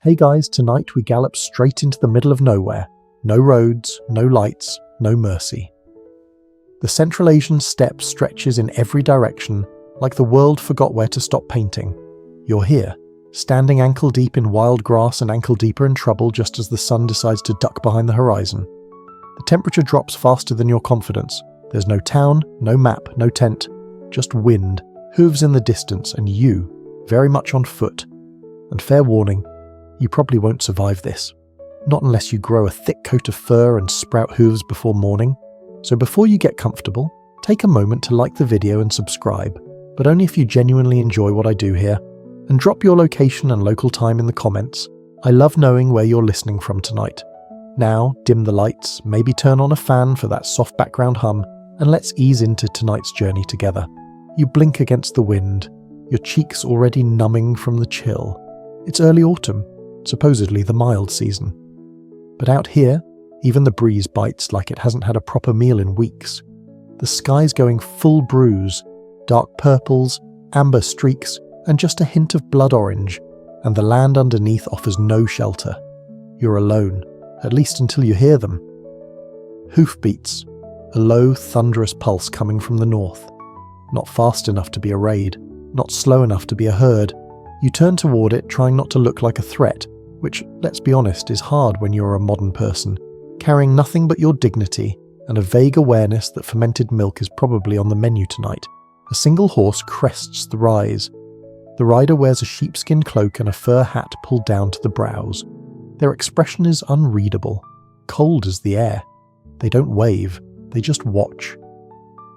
Hey guys, tonight we gallop straight into the middle of nowhere. No roads, no lights, no mercy. The Central Asian steppe stretches in every direction, like the world forgot where to stop painting. You're here, standing ankle deep in wild grass and ankle deeper in trouble just as the sun decides to duck behind the horizon. The temperature drops faster than your confidence. There's no town, no map, no tent, just wind, hooves in the distance, and you, very much on foot. And fair warning, you probably won't survive this. Not unless you grow a thick coat of fur and sprout hooves before morning. So before you get comfortable, take a moment to like the video and subscribe, but only if you genuinely enjoy what I do here. And drop your location and local time in the comments. I love knowing where you're listening from tonight. Now, dim the lights, maybe turn on a fan for that soft background hum, and let's ease into tonight's journey together. You blink against the wind, your cheeks already numbing from the chill. It's early autumn, supposedly the mild season. But out here, even the breeze bites like it hasn't had a proper meal in weeks. The sky's going full bruise, dark purples, amber streaks, and just a hint of blood orange, and the land underneath offers no shelter. You're alone, at least until you hear them. Hoofbeats, a low, thunderous pulse coming from the north. Not fast enough to be a raid, not slow enough to be a herd. You turn toward it, trying not to look like a threat, which, let's be honest, is hard when you're a modern person, carrying nothing but your dignity and a vague awareness that fermented milk is probably on the menu tonight. A single horse crests the rise. The rider wears a sheepskin cloak and a fur hat pulled down to the brows. Their expression is unreadable, cold as the air. They don't wave, they just watch.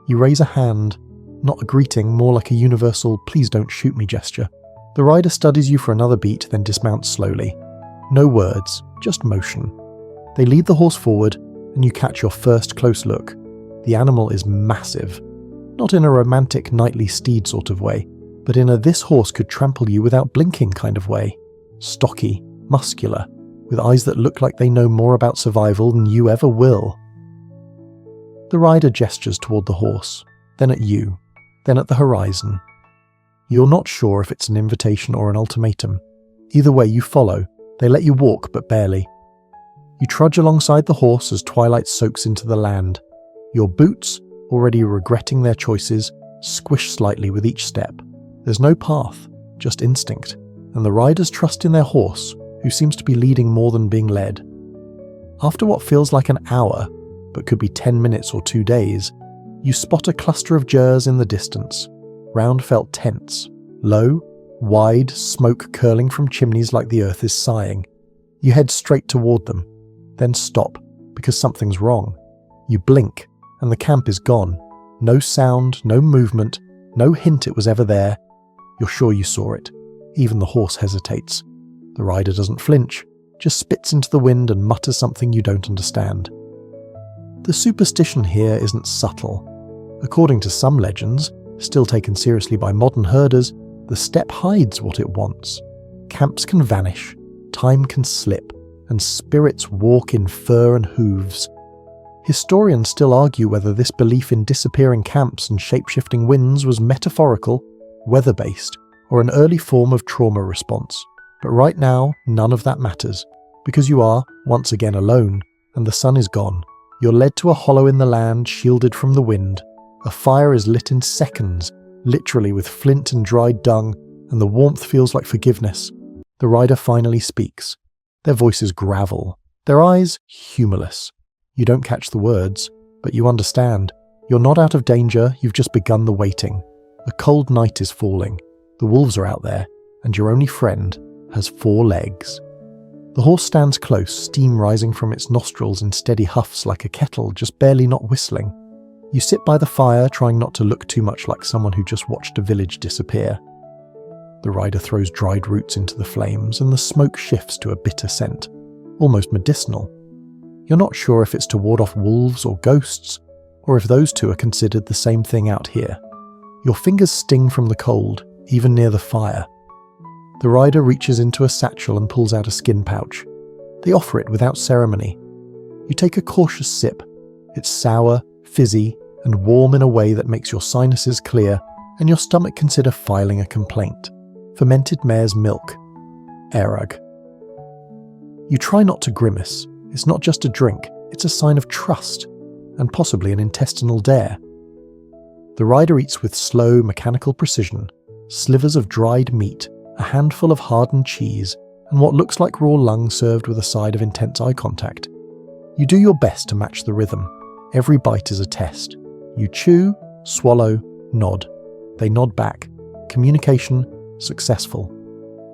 You raise a hand, not a greeting, more like a universal "please don't shoot me" gesture. The rider studies you for another beat, then dismounts slowly. No words, just motion. They lead the horse forward, and you catch your first close look. The animal is massive. Not in a romantic knightly steed sort of way, but in a "this horse could trample you without blinking" kind of way. Stocky, muscular, with eyes that look like they know more about survival than you ever will. The rider gestures toward the horse, then at you, then at the horizon. You're not sure if it's an invitation or an ultimatum. Either way, you follow. They let you walk, but barely. You trudge alongside the horse as twilight soaks into the land. Your boots, already regretting their choices, squish slightly with each step. There's no path, just instinct, and the riders trust in their horse, who seems to be leading more than being led. After what feels like an hour, but could be 10 minutes or 2 days, you spot a cluster of gers in the distance, round felt tents, low, wide, smoke curling from chimneys like the earth is sighing. You head straight toward them, then stop, because something's wrong. You blink, and the camp is gone. No sound, no movement, no hint it was ever there. You're sure you saw it. Even the horse hesitates. The rider doesn't flinch, just spits into the wind and mutters something you don't understand. The superstition here isn't subtle. According to some legends, still taken seriously by modern herders, the steppe hides what it wants. Camps can vanish, time can slip, and spirits walk in fur and hooves. Historians still argue whether this belief in disappearing camps and shape-shifting winds was metaphorical, weather-based, or an early form of trauma response. But right now, none of that matters, because you are, once again, alone, and the sun is gone. You're led to a hollow in the land, shielded from the wind. A fire is lit in seconds, literally with flint and dried dung, and the warmth feels like forgiveness. The rider finally speaks. Their voices gravel, their eyes humorless. You don't catch the words, but you understand. You're not out of danger, you've just begun the waiting. A cold night is falling. The wolves are out there, and your only friend has 4 legs. The horse stands close, steam rising from its nostrils in steady huffs like a kettle, just barely not whistling. You sit by the fire, trying not to look too much like someone who just watched a village disappear. The rider throws dried roots into the flames, and the smoke shifts to a bitter scent, almost medicinal. You're not sure if it's to ward off wolves or ghosts, or if those two are considered the same thing out here. Your fingers sting from the cold, even near the fire. The rider reaches into a satchel and pulls out a skin pouch. They offer it without ceremony. You take a cautious sip. It's sour, fizzy, and warm in a way that makes your sinuses clear and your stomach consider filing a complaint. Fermented mare's milk. Erag. You try not to grimace. It's not just a drink, it's a sign of trust, and possibly an intestinal dare. The rider eats with slow, mechanical precision, slivers of dried meat, a handful of hardened cheese, and what looks like raw lung served with a side of intense eye contact. You do your best to match the rhythm. Every bite is a test. You chew, swallow, nod. They nod back. Communication successful.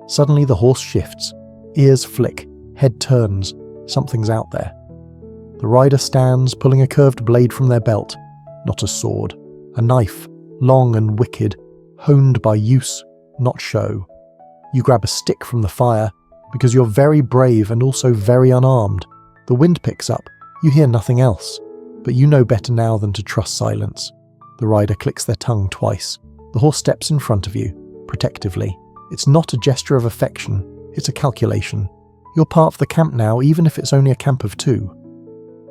Suddenly the horse shifts. Ears flick. Head turns. Something's out there. The rider stands, pulling a curved blade from their belt. Not a sword. A knife, long and wicked, honed by use, not show. You grab a stick from the fire, because you're very brave and also very unarmed. The wind picks up. You hear nothing else. But you know better now than to trust silence. The rider clicks their tongue twice. The horse steps in front of you, protectively. It's not a gesture of affection. It's a calculation. You're part of the camp now, even if it's only a camp of two.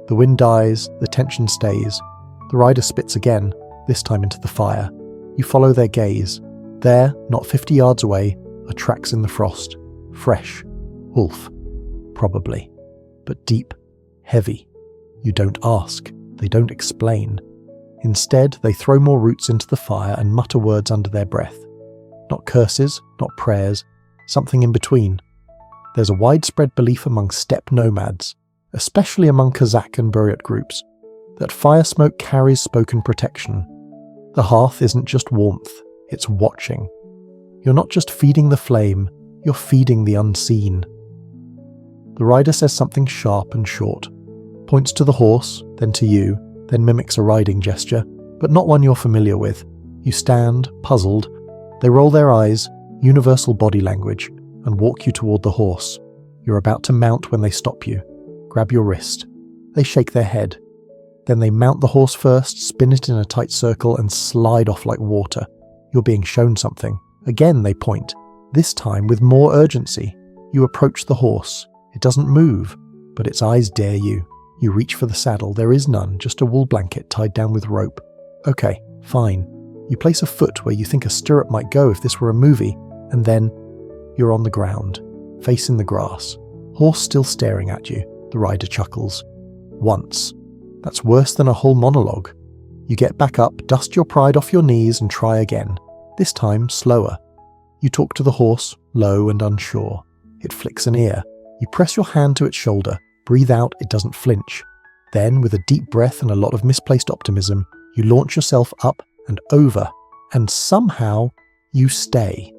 The wind dies. The tension stays. The rider spits again, this time into the fire. You follow their gaze. There, not 50 yards away, are tracks in the frost. Fresh. Wolf. Probably. But deep. Heavy. You don't ask. They don't explain. Instead, they throw more roots into the fire and mutter words under their breath. Not curses, not prayers, something in between. There's a widespread belief among steppe nomads, especially among Kazakh and Buryat groups, that fire smoke carries spoken protection. The hearth isn't just warmth, it's watching. You're not just feeding the flame, you're feeding the unseen. The rider says something sharp and short, points to the horse, then to you, then mimics a riding gesture, but not one you're familiar with. You stand, puzzled. They roll their eyes, universal body language, and walk you toward the horse. You're about to mount when they stop you. Grab your wrist. They shake their head. Then they mount the horse first, spin it in a tight circle, and slide off like water. You're being shown something. Again they point, this time with more urgency. You approach the horse. It doesn't move, but its eyes dare you. You reach for the saddle. There is none, just a wool blanket tied down with rope. Okay, fine. You place a foot where you think a stirrup might go if this were a movie, and then you're on the ground, face in the grass. Horse still staring at you. The rider chuckles. Once. That's worse than a whole monologue. You get back up, dust your pride off your knees, and try again. This time, slower. You talk to the horse, low and unsure. It flicks an ear. You press your hand to its shoulder. Breathe out, it doesn't flinch. Then, with a deep breath and a lot of misplaced optimism, you launch yourself up and over, and somehow, you stay.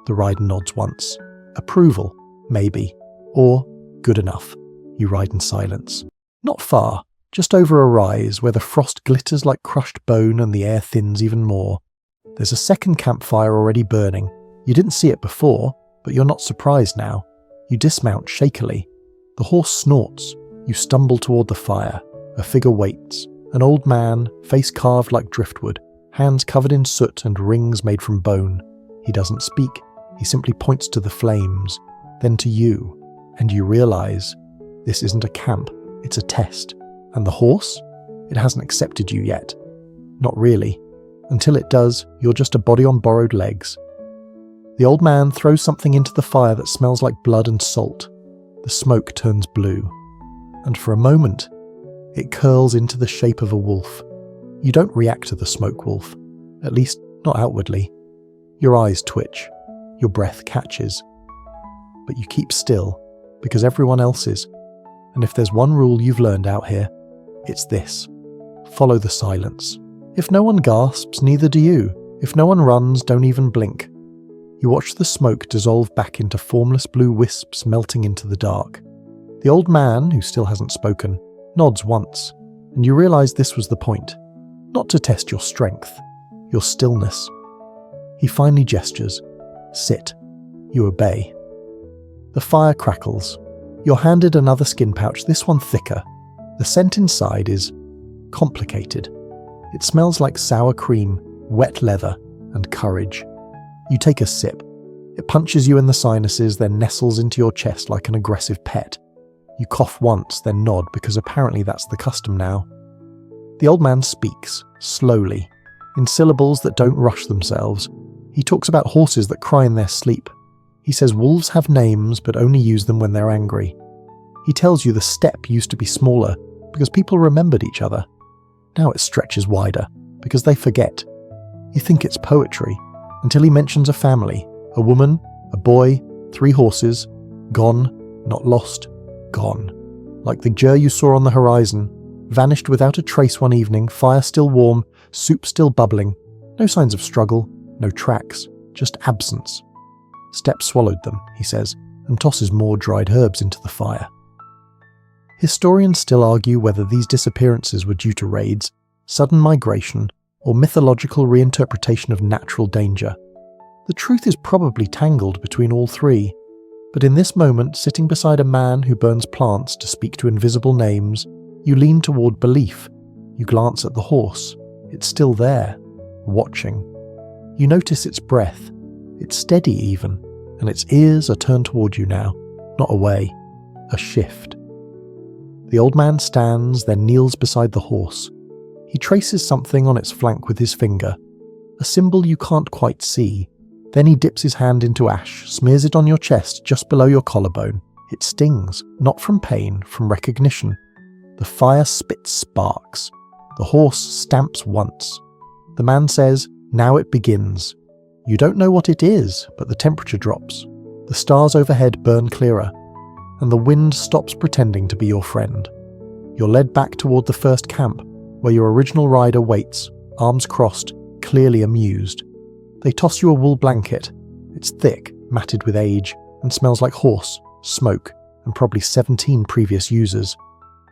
The rider nods once. Approval, maybe. Or, good enough. You ride in silence. Not far, just over a rise where the frost glitters like crushed bone and the air thins even more. There's a second campfire already burning. You didn't see it before, but you're not surprised now. You dismount shakily. The horse snorts. You stumble toward the fire. A figure waits. An old man, face carved like driftwood, hands covered in soot and rings made from bone. He doesn't speak. He simply points to the flames, then to you, and you realize this isn't a camp, it's a test. And the horse? It hasn't accepted you yet. Not really. Until it does, you're just a body on borrowed legs. The old man throws something into the fire that smells like blood and salt. The smoke turns blue, and for a moment, it curls into the shape of a wolf. You don't react to the smoke wolf, at least not outwardly. Your eyes twitch, your breath catches. But you keep still, because everyone else is. And if there's one rule you've learned out here, it's this. Follow the silence. If no one gasps, neither do you. If no one runs, don't even blink. You watch the smoke dissolve back into formless blue wisps melting into the dark. The old man, who still hasn't spoken, nods once, and you realize this was the point. Not to test your strength, your stillness. He finally gestures. Sit. You obey. The fire crackles. You're handed another skin pouch, this one thicker. The scent inside is complicated. It smells like sour cream, wet leather, and courage. You take a sip. It punches you in the sinuses, then nestles into your chest like an aggressive pet. You cough once, then nod, because apparently that's the custom now. The old man speaks, slowly, in syllables that don't rush themselves. He talks about horses that cry in their sleep, He says wolves have names but only use them when they're angry. He tells you the steppe used to be smaller because people remembered each other. Now it stretches wider because they forget. You think it's poetry until he mentions a family, a woman, a boy, 3 horses, gone, not lost, gone. Like the gyre you saw on the horizon, vanished without a trace one evening, fire still warm, soup still bubbling, no signs of struggle, no tracks, just absence. Steppe swallowed them, he says, and tosses more dried herbs into the fire. Historians still argue whether these disappearances were due to raids, sudden migration, or mythological reinterpretation of natural danger. The truth is probably tangled between all 3, but in this moment, sitting beside a man who burns plants to speak to invisible names, you lean toward belief. You glance at the horse. It's still there, watching. You notice its breath. It's steady even, and its ears are turned toward you now, not away, a shift. The old man stands, then kneels beside the horse. He traces something on its flank with his finger, a symbol you can't quite see. Then he dips his hand into ash, smears it on your chest just below your collarbone. It stings, not from pain, from recognition. The fire spits sparks. The horse stamps once. The man says, "Now it begins." You don't know what it is, but the temperature drops. The stars overhead burn clearer, and the wind stops pretending to be your friend. You're led back toward the first camp, where your original rider waits, arms crossed, clearly amused. They toss you a wool blanket. It's thick, matted with age, and smells like horse, smoke, and probably 17 previous users.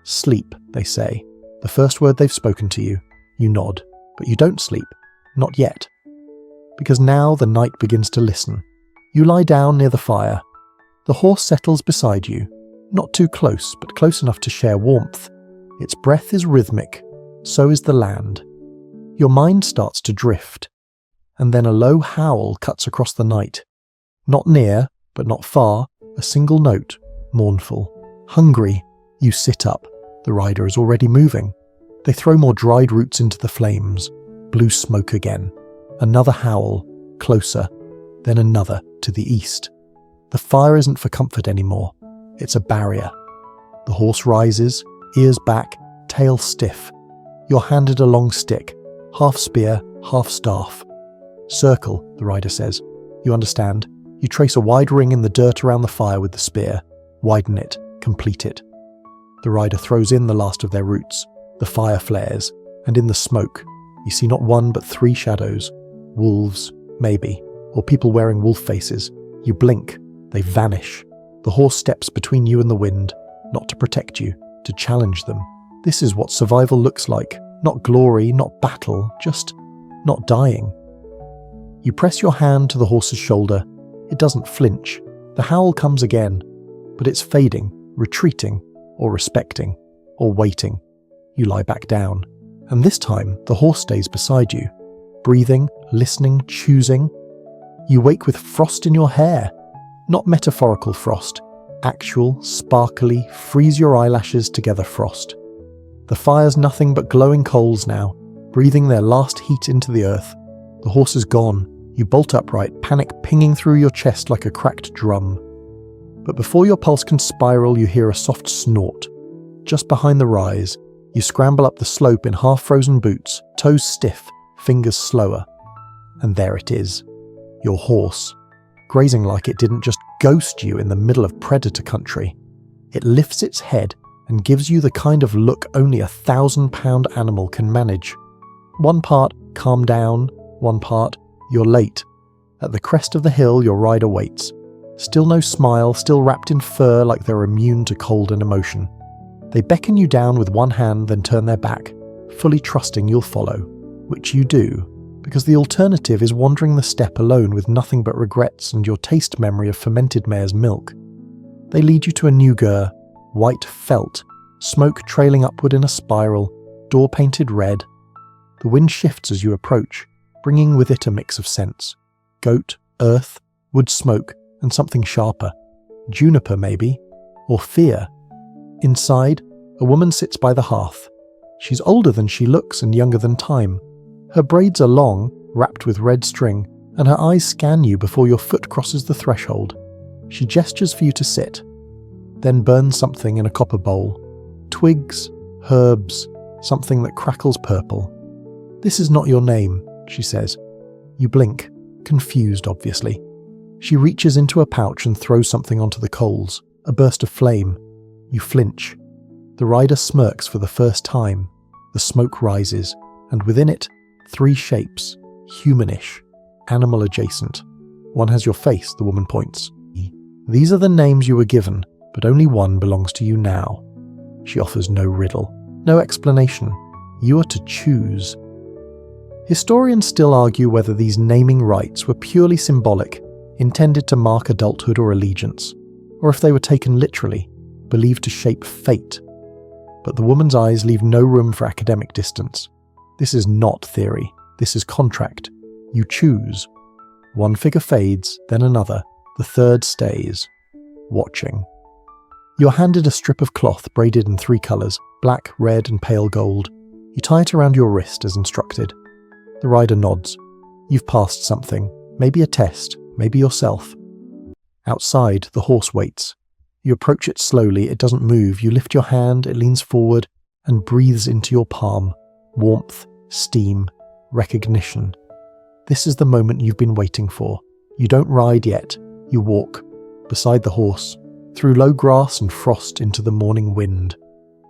Sleep, they say. The first word they've spoken to you. You nod, but you don't sleep. Not yet. Because now the night begins to listen. You lie down near the fire. The horse settles beside you, not too close, but close enough to share warmth. Its breath is rhythmic, so is the land. Your mind starts to drift, and then a low howl cuts across the night. Not near, but not far, a single note, mournful. Hungry, you sit up. The rider is already moving. They throw more dried roots into the flames. Blue smoke again. Another howl, closer, then another to the east. The fire isn't for comfort anymore. It's a barrier. The horse rises, ears back, tail stiff. You're handed a long stick, half spear, half staff. Circle, the rider says. You understand. You trace a wide ring in the dirt around the fire with the spear. Widen it, complete it. The rider throws in the last of their roots. The fire flares, and in the smoke, you see not 1 but 3 shadows. Wolves, maybe, or people wearing wolf faces. You blink, they vanish. The horse steps between you and the wind, not to protect you, to challenge them. This is what survival looks like. Not glory, not battle, just not dying. You press your hand to the horse's shoulder. It doesn't flinch. The howl comes again, but it's fading, retreating, or respecting, or waiting. You lie back down, and this time the horse stays beside you, breathing, listening, choosing. You wake with frost in your hair, not metaphorical frost, actual, sparkly, freeze your eyelashes together frost. The fire's nothing but glowing coals now, breathing their last heat into the earth. The horse is gone. You bolt upright, panic pinging through your chest like a cracked drum. But before your pulse can spiral, you hear a soft snort. Just behind the rise, you scramble up the slope in half-frozen boots, toes stiff, fingers slower. And there it is, your horse, grazing like it didn't just ghost you in the middle of predator country. It lifts its head and gives you the kind of look only a 1,000-pound animal can manage. One part, calm down, one part, you're late. At the crest of the hill, your rider waits. Still no smile, still wrapped in fur like they're immune to cold and emotion. They beckon you down with one hand, then turn their back, fully trusting you'll follow, which you do, because the alternative is wandering the steppe alone with nothing but regrets and your taste memory of fermented mare's milk. They lead you to a new gyre, white felt, smoke trailing upward in a spiral, door painted red. The wind shifts as you approach, bringing with it a mix of scents. Goat, earth, wood smoke, and something sharper. Juniper, maybe, or fear. Inside, a woman sits by the hearth. She's older than she looks and younger than time. Her braids are long, wrapped with red string, and her eyes scan you before your foot crosses the threshold. She gestures for you to sit, then burns something in a copper bowl. Twigs, herbs, something that crackles purple. "This is not your name," she says. You blink, confused obviously. She reaches into a pouch and throws something onto the coals, a burst of flame. You flinch. The rider smirks for the first time. The smoke rises, and within it, 3 shapes, humanish, animal adjacent. One has your face, the woman points. These are the names you were given, but only one belongs to you now. She offers no riddle, no explanation. You are to choose. Historians still argue whether these naming rites were purely symbolic, intended to mark adulthood or allegiance, or if they were taken literally, believed to shape fate. But the woman's eyes leave no room for academic distance. This is not theory. This is contract. You choose. One figure fades, then another. The third stays, watching. You're handed a strip of cloth braided in 3 colours, black, red and pale gold. You tie it around your wrist as instructed. The rider nods. You've passed something, maybe a test, maybe yourself. Outside, the horse waits. You approach it slowly, it doesn't move. You lift your hand, it leans forward and breathes into your palm. Warmth, steam, recognition. This is the moment you've been waiting for. You don't ride yet. You walk, beside the horse, through low grass and frost into the morning wind.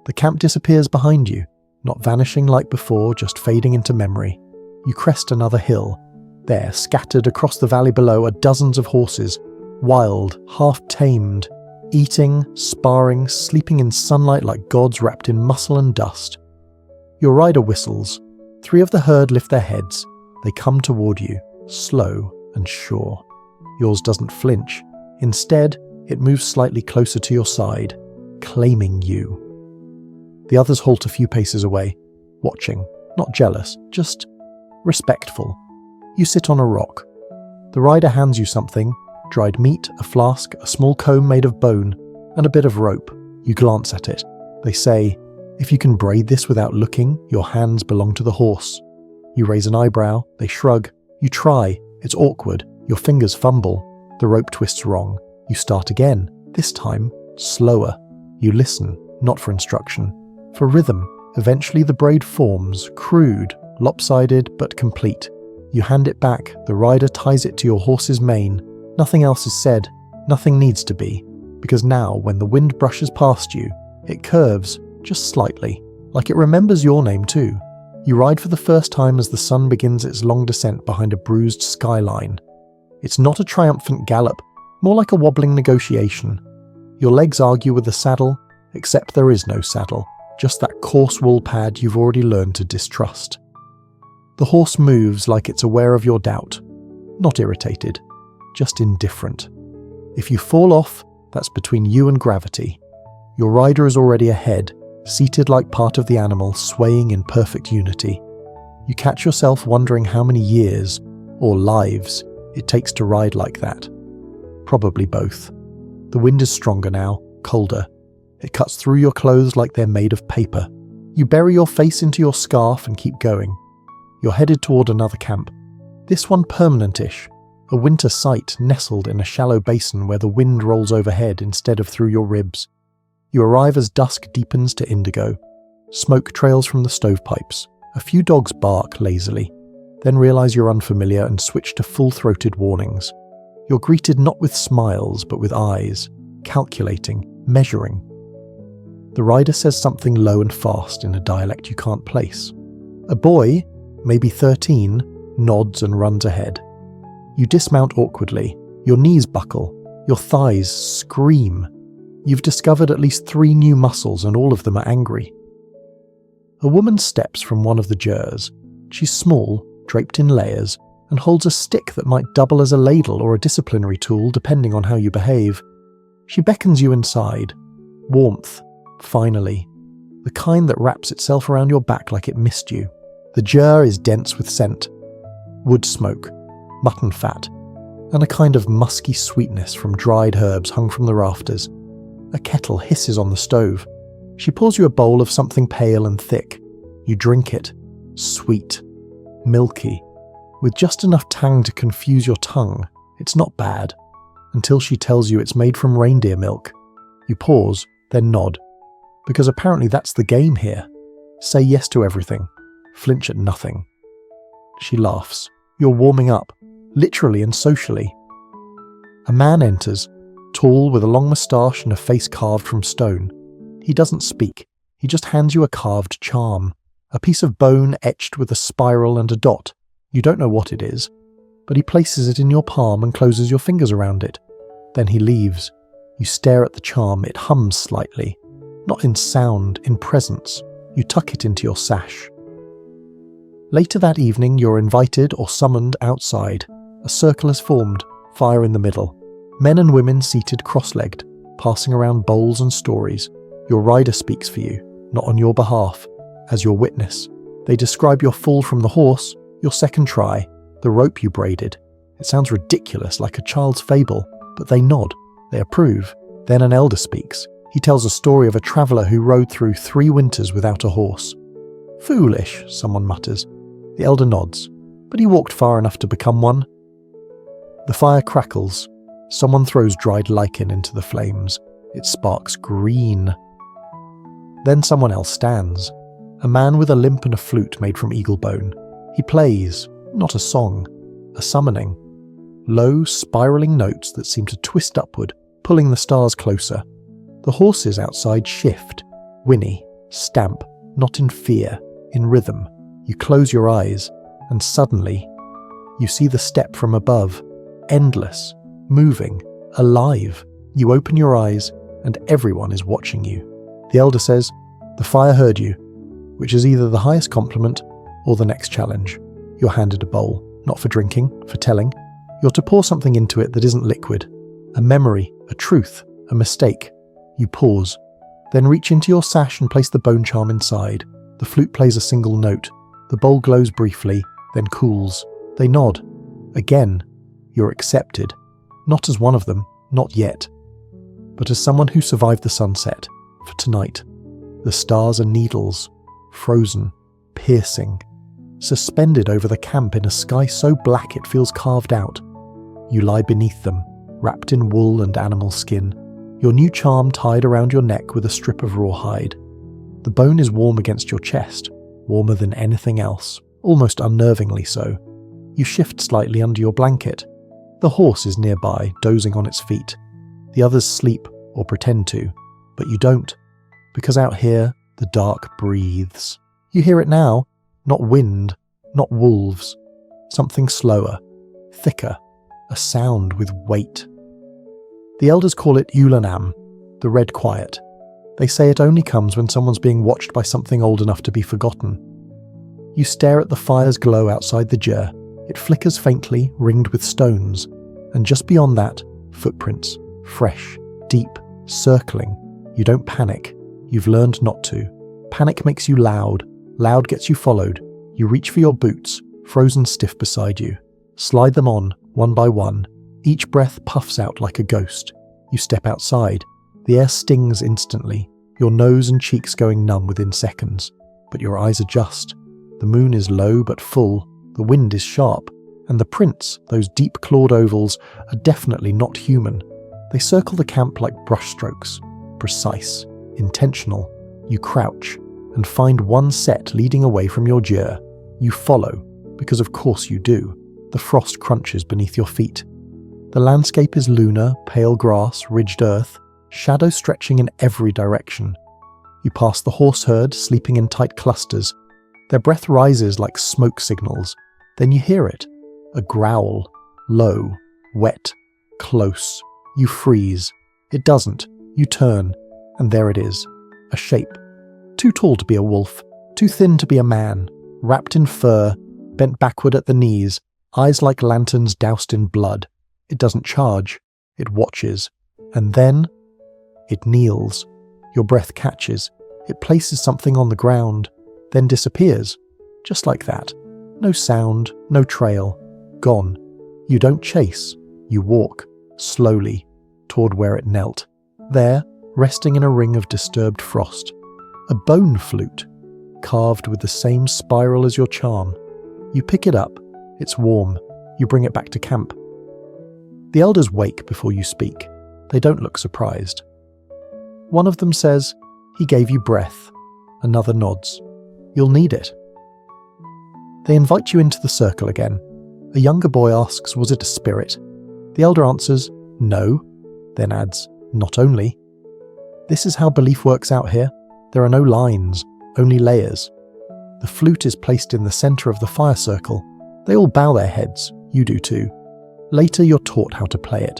The camp disappears behind you, not vanishing like before, just fading into memory. You crest another hill. There, scattered across the valley below, are dozens of horses, wild, half-tamed, eating, sparring, sleeping in sunlight like gods wrapped in muscle and dust. Your rider whistles. 3 of the herd lift their heads. They come toward you, slow and sure. Yours doesn't flinch. Instead, it moves slightly closer to your side, claiming you. The others halt a few paces away, watching, not jealous, just respectful. You sit on a rock. The rider hands you something, dried meat, a flask, a small comb made of bone, and a bit of rope. You glance at it. They say, "If you can braid this without looking, your hands belong to the horse." You raise an eyebrow, they shrug. You try, it's awkward, your fingers fumble. The rope twists wrong. You start again, this time slower. You listen, not for instruction, for rhythm. Eventually the braid forms, crude, lopsided but complete. You hand it back, the rider ties it to your horse's mane. Nothing else is said, nothing needs to be, because now when the wind brushes past you, it curves, just slightly, like it remembers your name too. You ride for the first time as the sun begins its long descent behind a bruised skyline. It's not a triumphant gallop, more like a wobbling negotiation. Your legs argue with the saddle, except there is no saddle, just that coarse wool pad you've already learned to distrust. The horse moves like it's aware of your doubt, not irritated, just indifferent. If you fall off, that's between you and gravity. Your rider is already ahead, seated like part of the animal, swaying in perfect unity. You catch yourself wondering how many years, or lives, it takes to ride like that. Probably both. The wind is stronger now, colder. It cuts through your clothes like they're made of paper. You bury your face into your scarf and keep going. You're headed toward another camp. This one permanent-ish. A winter site nestled in a shallow basin where the wind rolls overhead instead of through your ribs. You arrive as dusk deepens to indigo. Smoke trails from the stovepipes. A few dogs bark lazily, then realize you're unfamiliar and switch to full-throated warnings. You're greeted not with smiles, but with eyes, calculating, measuring. The rider says something low and fast in a dialect you can't place. A boy, maybe 13, nods and runs ahead. You dismount awkwardly. Your knees buckle. Your thighs scream. You've discovered at least 3 new muscles and all of them are angry. A woman steps from one of the gers. She's small, draped in layers, and holds a stick that might double as a ladle or a disciplinary tool depending on how you behave. She beckons you inside. Warmth, finally. The kind that wraps itself around your back like it missed you. The ger is dense with scent. Wood smoke, mutton fat, and a kind of musky sweetness from dried herbs hung from the rafters. A kettle hisses on the stove. She pours you a bowl of something pale and thick. You drink it. Sweet. Milky. With just enough tang to confuse your tongue, it's not bad, until she tells you it's made from reindeer milk. You pause, then nod, because apparently that's the game here. Say yes to everything, flinch at nothing. She laughs. You're warming up, literally and socially. A man enters, tall with a long moustache and a face carved from stone. He doesn't speak, he just hands you a carved charm, a piece of bone etched with a spiral and a dot. You don't know what it is, but he places it in your palm and closes your fingers around it. Then he leaves. You stare at the charm, it hums slightly. Not in sound, in presence. You tuck it into your sash. Later that evening, you're invited or summoned outside. A circle has formed, fire in the middle. Men and women seated cross-legged, passing around bowls and stories. Your rider speaks for you, not on your behalf, as your witness. They describe your fall from the horse, your second try, the rope you braided. It sounds ridiculous, like a child's fable, but they nod, they approve. Then an elder speaks. He tells a story of a traveller who rode through 3 winters without a horse. Foolish, someone mutters. The elder nods, but he walked far enough to become one. The fire crackles. Someone throws dried lichen into the flames. It sparks green. Then someone else stands. A man with a limp and a flute made from eagle bone. He plays, not a song, a summoning. Low, spiralling notes that seem to twist upward, pulling the stars closer. The horses outside shift, whinny, stamp, not in fear, in rhythm. You close your eyes, and suddenly, you see the steppe from above, endless, moving, alive. You open your eyes, and everyone is watching you. The elder says, "The fire heard you," which is either the highest compliment or the next challenge. You're handed a bowl, not for drinking, for telling. You're to pour something into it that isn't liquid. A memory, a truth, a mistake. You pause, then reach into your sash and place the bone charm inside. The flute plays a single note. The bowl glows briefly, then cools. They nod. Again, you're accepted. Not as one of them, not yet. But as someone who survived the sunset, for tonight. The stars are needles, frozen, piercing, suspended over the camp in a sky so black it feels carved out. You lie beneath them, wrapped in wool and animal skin, your new charm tied around your neck with a strip of rawhide. The bone is warm against your chest, warmer than anything else, almost unnervingly so. You shift slightly under your blanket. The horse is nearby, dozing on its feet. The others sleep, or pretend to, but you don't, because out here, the dark breathes. You hear it now, not wind, not wolves, something slower, thicker, a sound with weight. The elders call it Yulanam, the red quiet. They say it only comes when someone's being watched by something old enough to be forgotten. You stare at the fire's glow outside the ger. It flickers faintly, ringed with stones, and just beyond that, footprints, fresh, deep, circling. You don't panic. You've learned not to. Panic makes you loud. Loud gets you followed. You reach for your boots, frozen stiff beside you. Slide them on, one by one. Each breath puffs out like a ghost. You step outside. The air stings instantly, your nose and cheeks going numb within seconds. But your eyes adjust. The moon is low but full, the wind is sharp, and the prints, those deep-clawed ovals, are definitely not human. They circle the camp like brushstrokes. Precise, intentional. You crouch, and find one set leading away from your ger. You follow, because of course you do. The frost crunches beneath your feet. The landscape is lunar, pale grass, ridged earth, shadow stretching in every direction. You pass the horse herd sleeping in tight clusters. Their breath rises like smoke signals. Then you hear it. A growl. Low. Wet. Close. You freeze. It doesn't. You turn. And there it is. A shape. Too tall to be a wolf. Too thin to be a man. Wrapped in fur. Bent backward at the knees. Eyes like lanterns doused in blood. It doesn't charge. It watches. And then it kneels. Your breath catches. It places something on the ground, then disappears. Just like that. No sound, no trail. Gone. You don't chase. You walk, slowly, toward where it knelt. There, resting in a ring of disturbed frost. A bone flute, carved with the same spiral as your charm. You pick it up. It's warm. You bring it back to camp. The elders wake before you speak. They don't look surprised. One of them says, "He gave you breath." Another nods. "You'll need it." They invite you into the circle again. A younger boy asks, "Was it a spirit?" The elder answers, "No," then adds, "Not only." This is how belief works out here. There are no lines, only layers. The flute is placed in the centre of the fire circle. They all bow their heads, you do too. Later you're taught how to play it,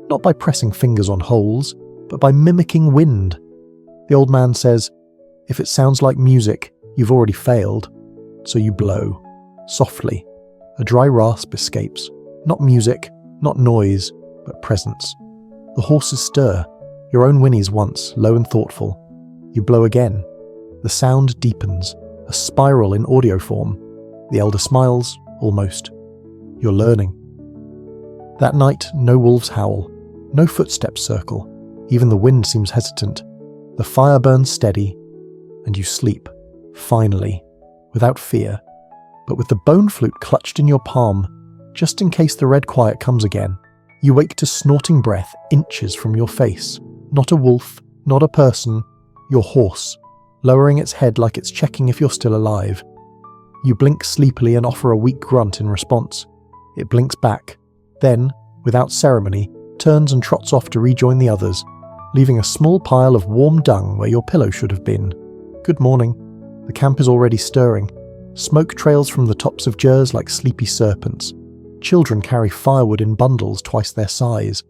not by pressing fingers on holes, but by mimicking wind. The old man says, "If it sounds like music, you've already failed." So you blow, softly. A dry rasp escapes. Not music, not noise, but presence. The horses stir. Your own whinnies once, low and thoughtful. You blow again. The sound deepens, a spiral in audio form. The elder smiles, almost. You're learning. That night, no wolves howl, no footsteps circle. Even the wind seems hesitant. The fire burns steady, and you sleep, finally, without fear, but with the bone flute clutched in your palm, just in case the red quiet comes again. You wake to snorting breath inches from your face. Not a wolf, not a person, your horse, lowering its head like it's checking if you're still alive. You blink sleepily and offer a weak grunt in response. It blinks back, then, without ceremony, turns and trots off to rejoin the others, leaving a small pile of warm dung where your pillow should have been. Good morning. The camp is already stirring. Smoke trails from the tops of gers like sleepy serpents. Children carry firewood in bundles twice their size.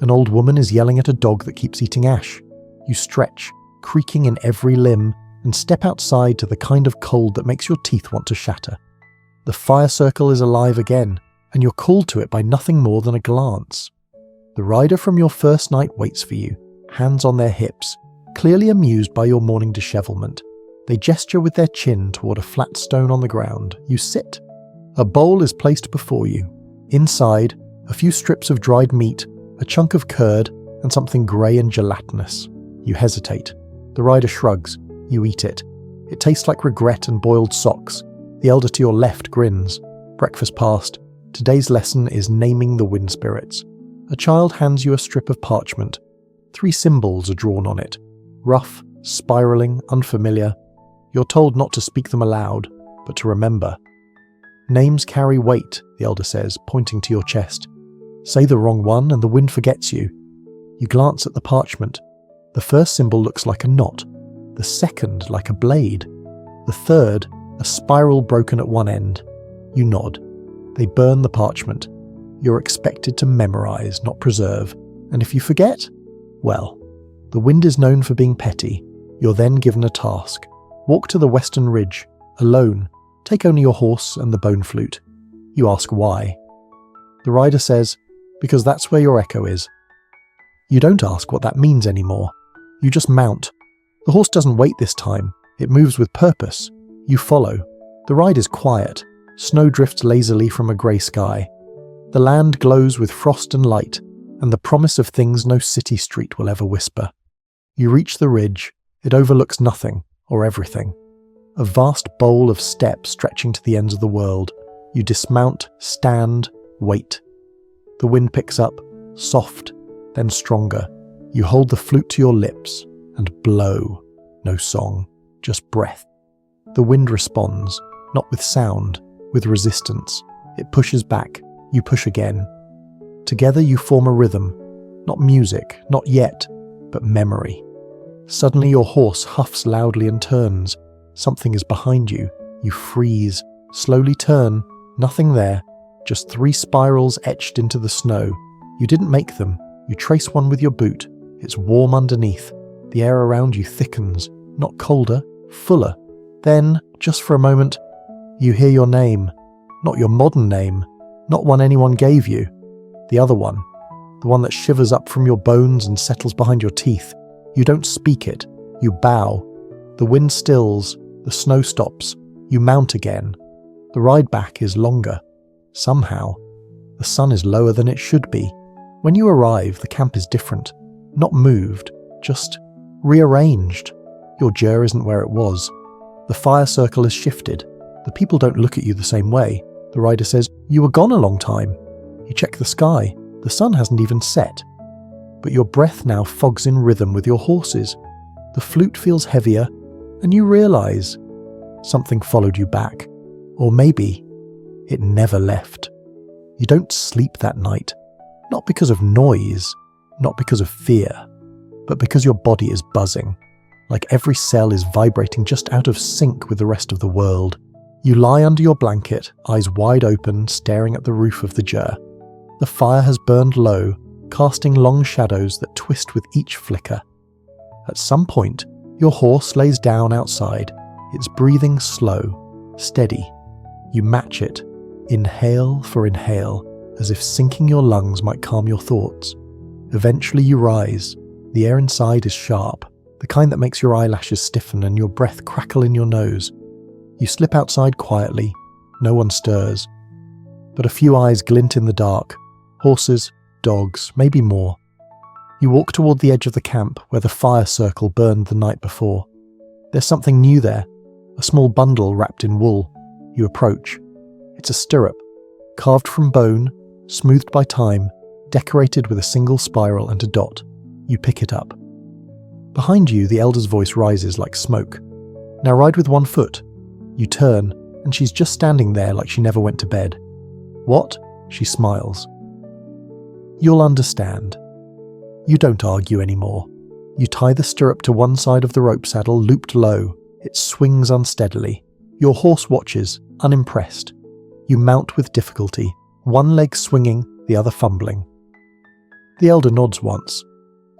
An old woman is yelling at a dog that keeps eating ash. You stretch, creaking in every limb, and step outside to the kind of cold that makes your teeth want to shatter. The fire circle is alive again, and you're called to it by nothing more than a glance. The rider from your first night waits for you, hands on their hips, clearly amused by your morning dishevelment. They gesture with their chin toward a flat stone on the ground. You sit. A bowl is placed before you. Inside, a few strips of dried meat, a chunk of curd, and something grey and gelatinous. You hesitate. The rider shrugs. You eat it. It tastes like regret and boiled socks. The elder to your left grins. Breakfast past. Today's lesson is naming the wind spirits. A child hands you a strip of parchment. 3 symbols are drawn on it. Rough, spiralling, unfamiliar. You're told not to speak them aloud, but to remember. Names carry weight, the elder says, pointing to your chest. Say the wrong one and the wind forgets you. You glance at the parchment. The first symbol looks like a knot, the second like a blade, the third a spiral broken at one end. You nod. They burn the parchment. You're expected to memorize, not preserve, and if you forget, well, the wind is known for being petty. You're then given a task. Walk to the western ridge, alone. Take only your horse and the bone flute. You ask why. The rider says, because that's where your echo is. You don't ask what that means anymore. You just mount. The horse doesn't wait this time. It moves with purpose. You follow. The ride is quiet. Snow drifts lazily from a grey sky. The land glows with frost and light, and the promise of things no city street will ever whisper. You reach the ridge. It overlooks nothing, or everything. A vast bowl of steppe stretching to the ends of the world. You dismount, stand, wait. The wind picks up, soft, then stronger. You hold the flute to your lips and blow. No song, just breath. The wind responds, not with sound, with resistance. It pushes back, you push again. Together you form a rhythm, not music, not yet, but memory. Suddenly your horse huffs loudly and turns. Something is behind you. You freeze, slowly turn, nothing there, just 3 spirals etched into the snow. You didn't make them. You trace one with your boot. It's warm underneath. The air around you thickens, not colder, fuller. Then, just for a moment, you hear your name. Not your modern name, not one anyone gave you. The other one, the one that shivers up from your bones and settles behind your teeth. You don't speak it. You bow. The wind stills. The snow stops. You mount again. The ride back is longer. Somehow, the sun is lower than it should be. When you arrive, the camp is different. Not moved, just rearranged. Your ger isn't where it was. The fire circle has shifted. The people don't look at you the same way. The rider says, "You were gone a long time." You check the sky. The sun hasn't even set. But your breath now fogs in rhythm with your horses. The flute feels heavier, and you realise something followed you back. Or maybe it never left. You don't sleep that night, not because of noise, not because of fear, but because your body is buzzing, like every cell is vibrating just out of sync with the rest of the world. You lie under your blanket, eyes wide open, staring at the roof of the ger. The fire has burned low, casting long shadows that twist with each flicker. At some point, your horse lays down outside, its breathing slow, steady. You match it, inhale for inhale, as if syncing your lungs might calm your thoughts. Eventually you rise. The air inside is sharp, the kind that makes your eyelashes stiffen and your breath crackle in your nose. You slip outside quietly. No one stirs. But a few eyes glint in the dark. Horses, dogs, maybe more. You walk toward the edge of the camp where the fire circle burned the night before. There's something new there, a small bundle wrapped in wool. You approach. It's a stirrup, carved from bone, smoothed by time, decorated with a single spiral and a dot. You pick it up. Behind you, the elder's voice rises like smoke. "Now ride with one foot." You turn, and she's just standing there like she never went to bed. "What?" She smiles. "You'll understand." You don't argue anymore. You tie the stirrup to one side of the rope saddle, looped low. It swings unsteadily. Your horse watches, unimpressed. You mount with difficulty, one leg swinging, the other fumbling. The elder nods once.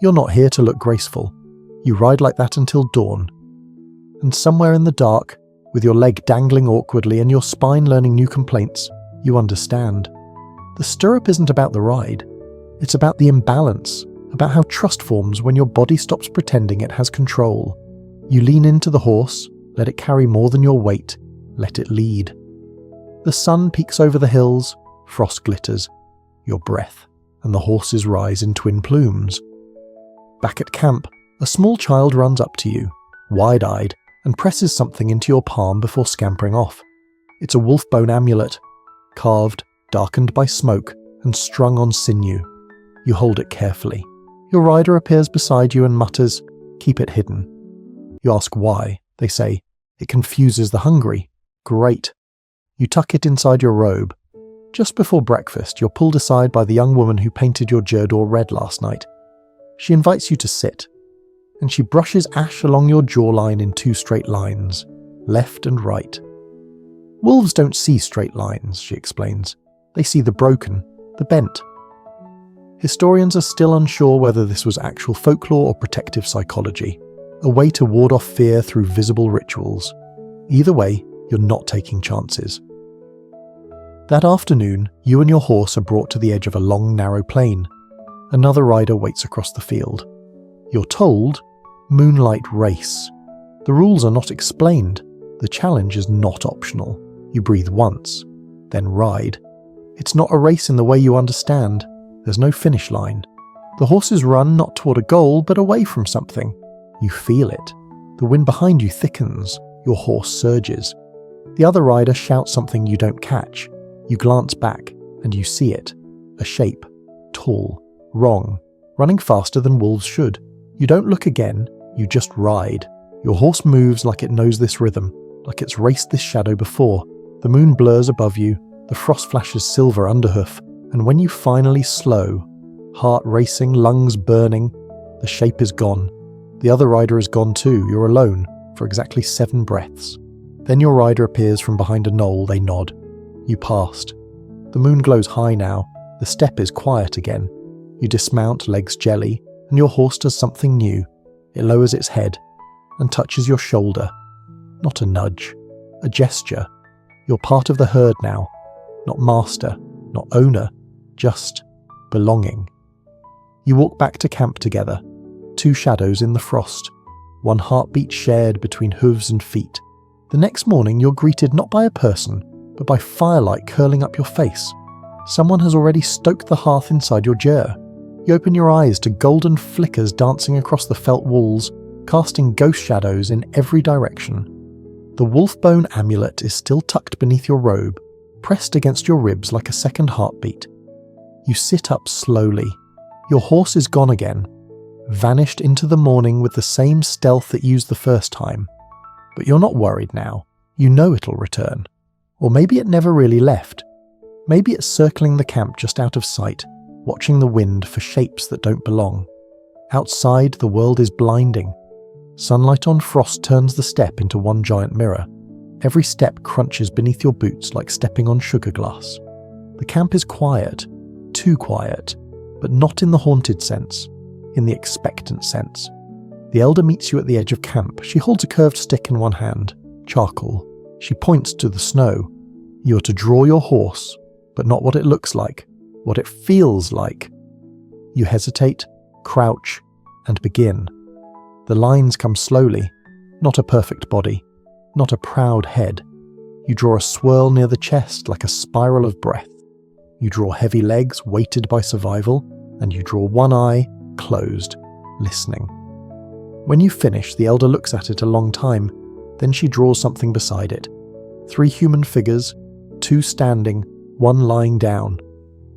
You're not here to look graceful. You ride like that until dawn. And somewhere in the dark, with your leg dangling awkwardly and your spine learning new complaints, you understand. The stirrup isn't about the ride. It's about the imbalance, about how trust forms when your body stops pretending it has control. You lean into the horse, let it carry more than your weight, let it lead. The sun peeks over the hills, frost glitters, your breath, and the horses rise in twin plumes. Back at camp, a small child runs up to you, wide-eyed, and presses something into your palm before scampering off. It's a wolf bone amulet, carved, darkened by smoke, and strung on sinew. You hold it carefully. Your rider appears beside you and mutters, "Keep it hidden." You ask why. They say, "It confuses the hungry." Great. You tuck it inside your robe. Just before breakfast, you're pulled aside by the young woman who painted your ger door red last night. She invites you to sit, and she brushes ash along your jawline in 2 straight lines, left and right. "Wolves don't see straight lines," she explains. "They see the broken, the bent." Historians are still unsure whether this was actual folklore or protective psychology, a way to ward off fear through visible rituals. Either way, you're not taking chances. That afternoon, you and your horse are brought to the edge of a long, narrow plain. Another rider waits across the field. You're told, moonlight race. The rules are not explained. The challenge is not optional. You breathe once, then ride. It's not a race in the way you understand. There's no finish line. The horses run not toward a goal, but away from something. You feel it. The wind behind you thickens. Your horse surges. The other rider shouts something you don't catch. You glance back, and you see it. A shape. Tall. Wrong. Running faster than wolves should. You don't look again, you just ride. Your horse moves like it knows this rhythm, like it's raced this shadow before. The moon blurs above you, the frost flashes silver underhoof, and when you finally slow, heart racing, lungs burning, the shape is gone. The other rider is gone too. You're alone, for exactly 7 breaths. Then your rider appears from behind a knoll. They nod. You passed. The moon glows high now. The steppe is quiet again. You dismount, legs jelly, and your horse does something new. It lowers its head and touches your shoulder. Not a nudge, a gesture. You're part of the herd now. Not master, not owner, just belonging. You walk back to camp together. 2 shadows in the frost. 1 heartbeat shared between hooves and feet. The next morning you're greeted not by a person, but by firelight curling up your face. Someone has already stoked the hearth inside your ger. You open your eyes to golden flickers dancing across the felt walls, casting ghost shadows in every direction. The wolf bone amulet is still tucked beneath your robe, pressed against your ribs like a second heartbeat. You sit up slowly. Your horse is gone again, vanished into the morning with the same stealth it used the first time. But you're not worried now. You know it'll return. Or maybe it never really left. Maybe it's circling the camp just out of sight, watching the wind for shapes that don't belong. Outside, the world is blinding. Sunlight on frost turns the steppe into one giant mirror. Every step crunches beneath your boots like stepping on sugar glass. The camp is quiet, too quiet, but not in the haunted sense, in the expectant sense. The elder meets you at the edge of camp. She holds a curved stick in one hand, charcoal. She points to the snow. You are to draw your horse, but not what it looks like, what it feels like. You hesitate, crouch, and begin. The lines come slowly, not a perfect body, not a proud head. You draw a swirl near the chest like a spiral of breath. You draw heavy legs weighted by survival, and you draw one eye closed, listening. When you finish, the elder looks at it a long time, then she draws something beside it. 3 human figures, 2 standing, 1 lying down.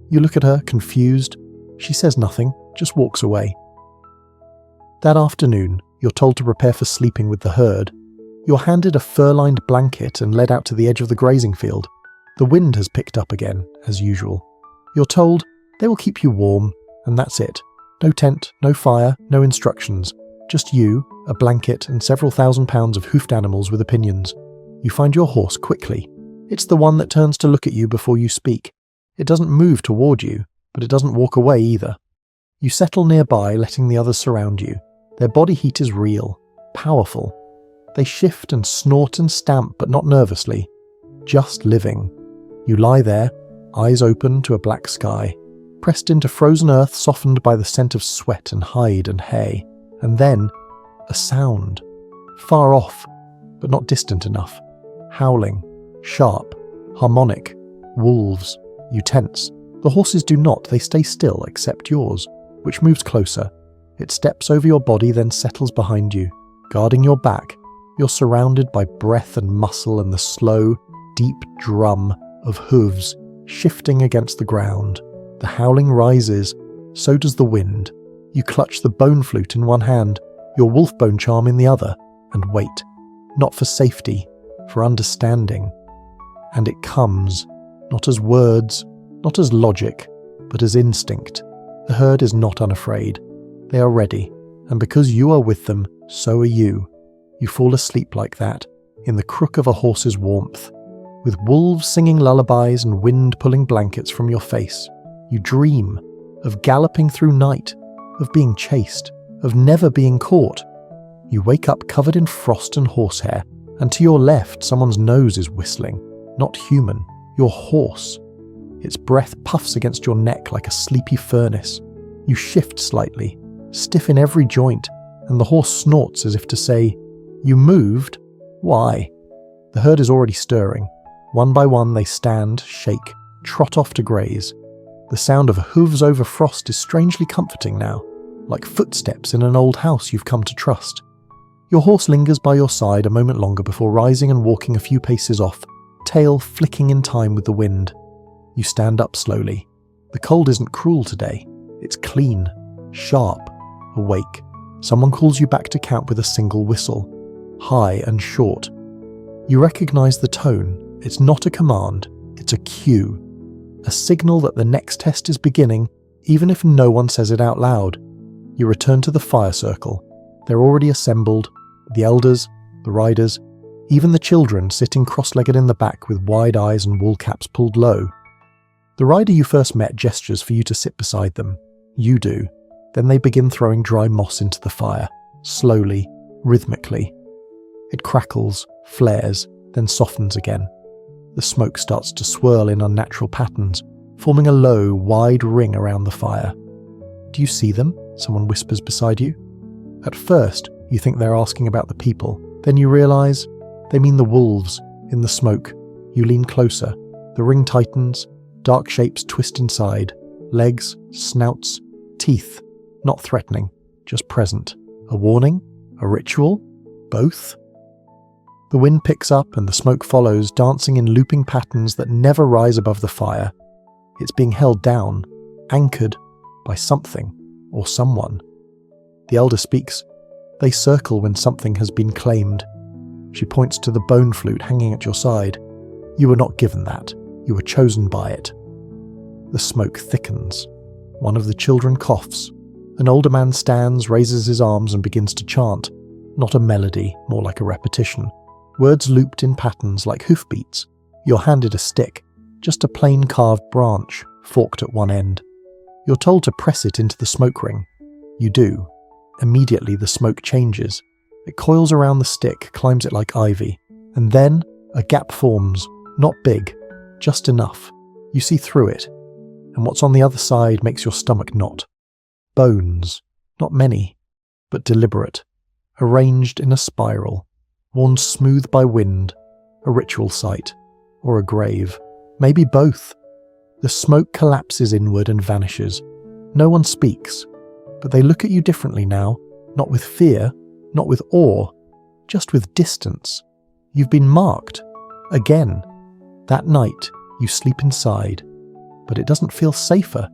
You look at her, confused. She says nothing, just walks away. That afternoon, you're told to prepare for sleeping with the herd. You're handed a fur-lined blanket and led out to the edge of the grazing field. The wind has picked up again, as usual. You're told they will keep you warm, and that's it. No tent, no fire, no instructions. Just you, a blanket, and several thousand pounds of hoofed animals with opinions. You find your horse quickly. It's the one that turns to look at you before you speak. It doesn't move toward you, but it doesn't walk away either. You settle nearby, letting the others surround you. Their body heat is real, powerful. They shift and snort and stamp, but not nervously. Just living. You lie there, eyes open to a black sky, pressed into frozen earth softened by the scent of sweat and hide and hay. And then, a sound. Far off, but not distant enough. Howling, sharp, harmonic, wolves. You tense. The horses do not, they stay still except yours, which moves closer. It steps over your body, then settles behind you, guarding your back. You're surrounded by breath and muscle and the slow, deep drum of hooves shifting against the ground. The howling rises, so does the wind. You clutch the bone flute in one hand, your wolf bone charm in the other, and wait. Not for safety, for understanding. And it comes, not as words, not as logic, but as instinct. The herd is not unafraid. They are ready, and because you are with them, so are you. You fall asleep like that, in the crook of a horse's warmth. With wolves singing lullabies and wind pulling blankets from your face, you dream of galloping through night, of being chased, of never being caught. You wake up covered in frost and horsehair, and to your left someone's nose is whistling. Not human, your horse. Its breath puffs against your neck like a sleepy furnace. You shift slightly, stiff in every joint, and the horse snorts as if to say, "You moved? Why?" The herd is already stirring. One by one they stand, shake, trot off to graze. The sound of hooves over frost is strangely comforting now, like footsteps in an old house you've come to trust. Your horse lingers by your side a moment longer before rising and walking a few paces off, tail flicking in time with the wind. You stand up slowly. The cold isn't cruel today. It's clean, sharp, awake. Someone calls you back to camp with a single whistle, high and short. You recognize the tone. It's not a command, it's a cue. A signal that the next test is beginning, even if no one says it out loud. You return to the fire circle. They're already assembled, the elders, the riders, even the children sitting cross-legged in the back with wide eyes and wool caps pulled low. The rider you first met gestures for you to sit beside them. You do. Then they begin throwing dry moss into the fire, slowly, rhythmically. It crackles, flares, then softens again. The smoke starts to swirl in unnatural patterns, forming a low, wide ring around the fire. "Do you see them?" someone whispers beside you. At first, you think they're asking about the people. Then you realize they mean the wolves in the smoke. You lean closer. The ring tightens. Dark shapes twist inside. Legs, snouts, teeth. Not threatening, just present. A warning? A ritual? Both? The wind picks up and the smoke follows, dancing in looping patterns that never rise above the fire. It's being held down, anchored by something or someone. The elder speaks. They circle when something has been claimed. She points to the bone flute hanging at your side. You were not given that. You were chosen by it. The smoke thickens. One of the children coughs. An older man stands, raises his arms and begins to chant. Not a melody, more like a repetition. Words looped in patterns like hoofbeats. You're handed a stick, just a plain carved branch, forked at one end. You're told to press it into the smoke ring. You do. Immediately the smoke changes. It coils around the stick, climbs it like ivy. And then a gap forms, not big, just enough. You see through it. And what's on the other side makes your stomach knot. Bones. Not many, but deliberate. Arranged in a spiral. Worn smooth by wind. A ritual site. Or a grave. Maybe both. The smoke collapses inward and vanishes. No one speaks. But they look at you differently now. Not with fear. Not with awe. Just with distance. You've been marked. Again. That night, you sleep inside. But it doesn't feel safer.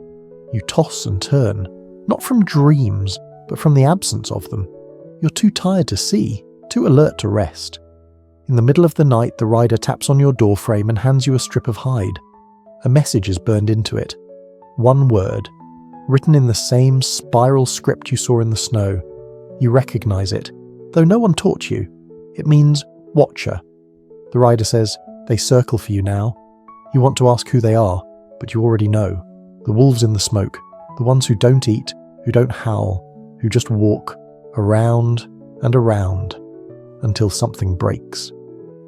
You toss and turn. Not from dreams, but from the absence of them. You're too tired to see, too alert to rest. In the middle of the night, the rider taps on your doorframe and hands you a strip of hide. A message is burned into it. One word, written in the same spiral script you saw in the snow. You recognize it, though no one taught you. It means watcher. The rider says, they circle for you now. You want to ask who they are, but you already know. The wolves in the smoke, the ones who don't eat, who don't howl, who just walk around and around until something breaks.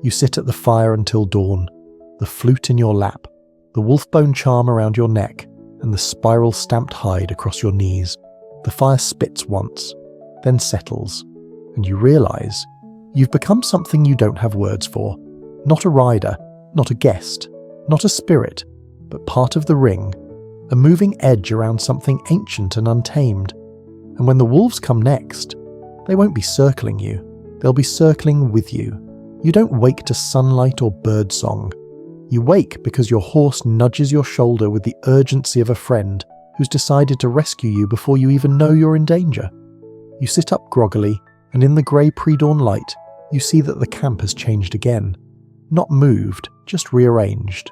You sit at the fire until dawn, the flute in your lap, the wolf-bone charm around your neck, and the spiral-stamped hide across your knees. The fire spits once, then settles, and you realize you've become something you don't have words for. Not a rider, not a guest, not a spirit, but part of the ring, a moving edge around something ancient and untamed. And when the wolves come next, they won't be circling you, they'll be circling with you. You don't wake to sunlight or birdsong. You wake because your horse nudges your shoulder with the urgency of a friend who's decided to rescue you before you even know you're in danger. You sit up groggily, and in the grey pre-dawn light, you see that the camp has changed again. Not moved, just rearranged.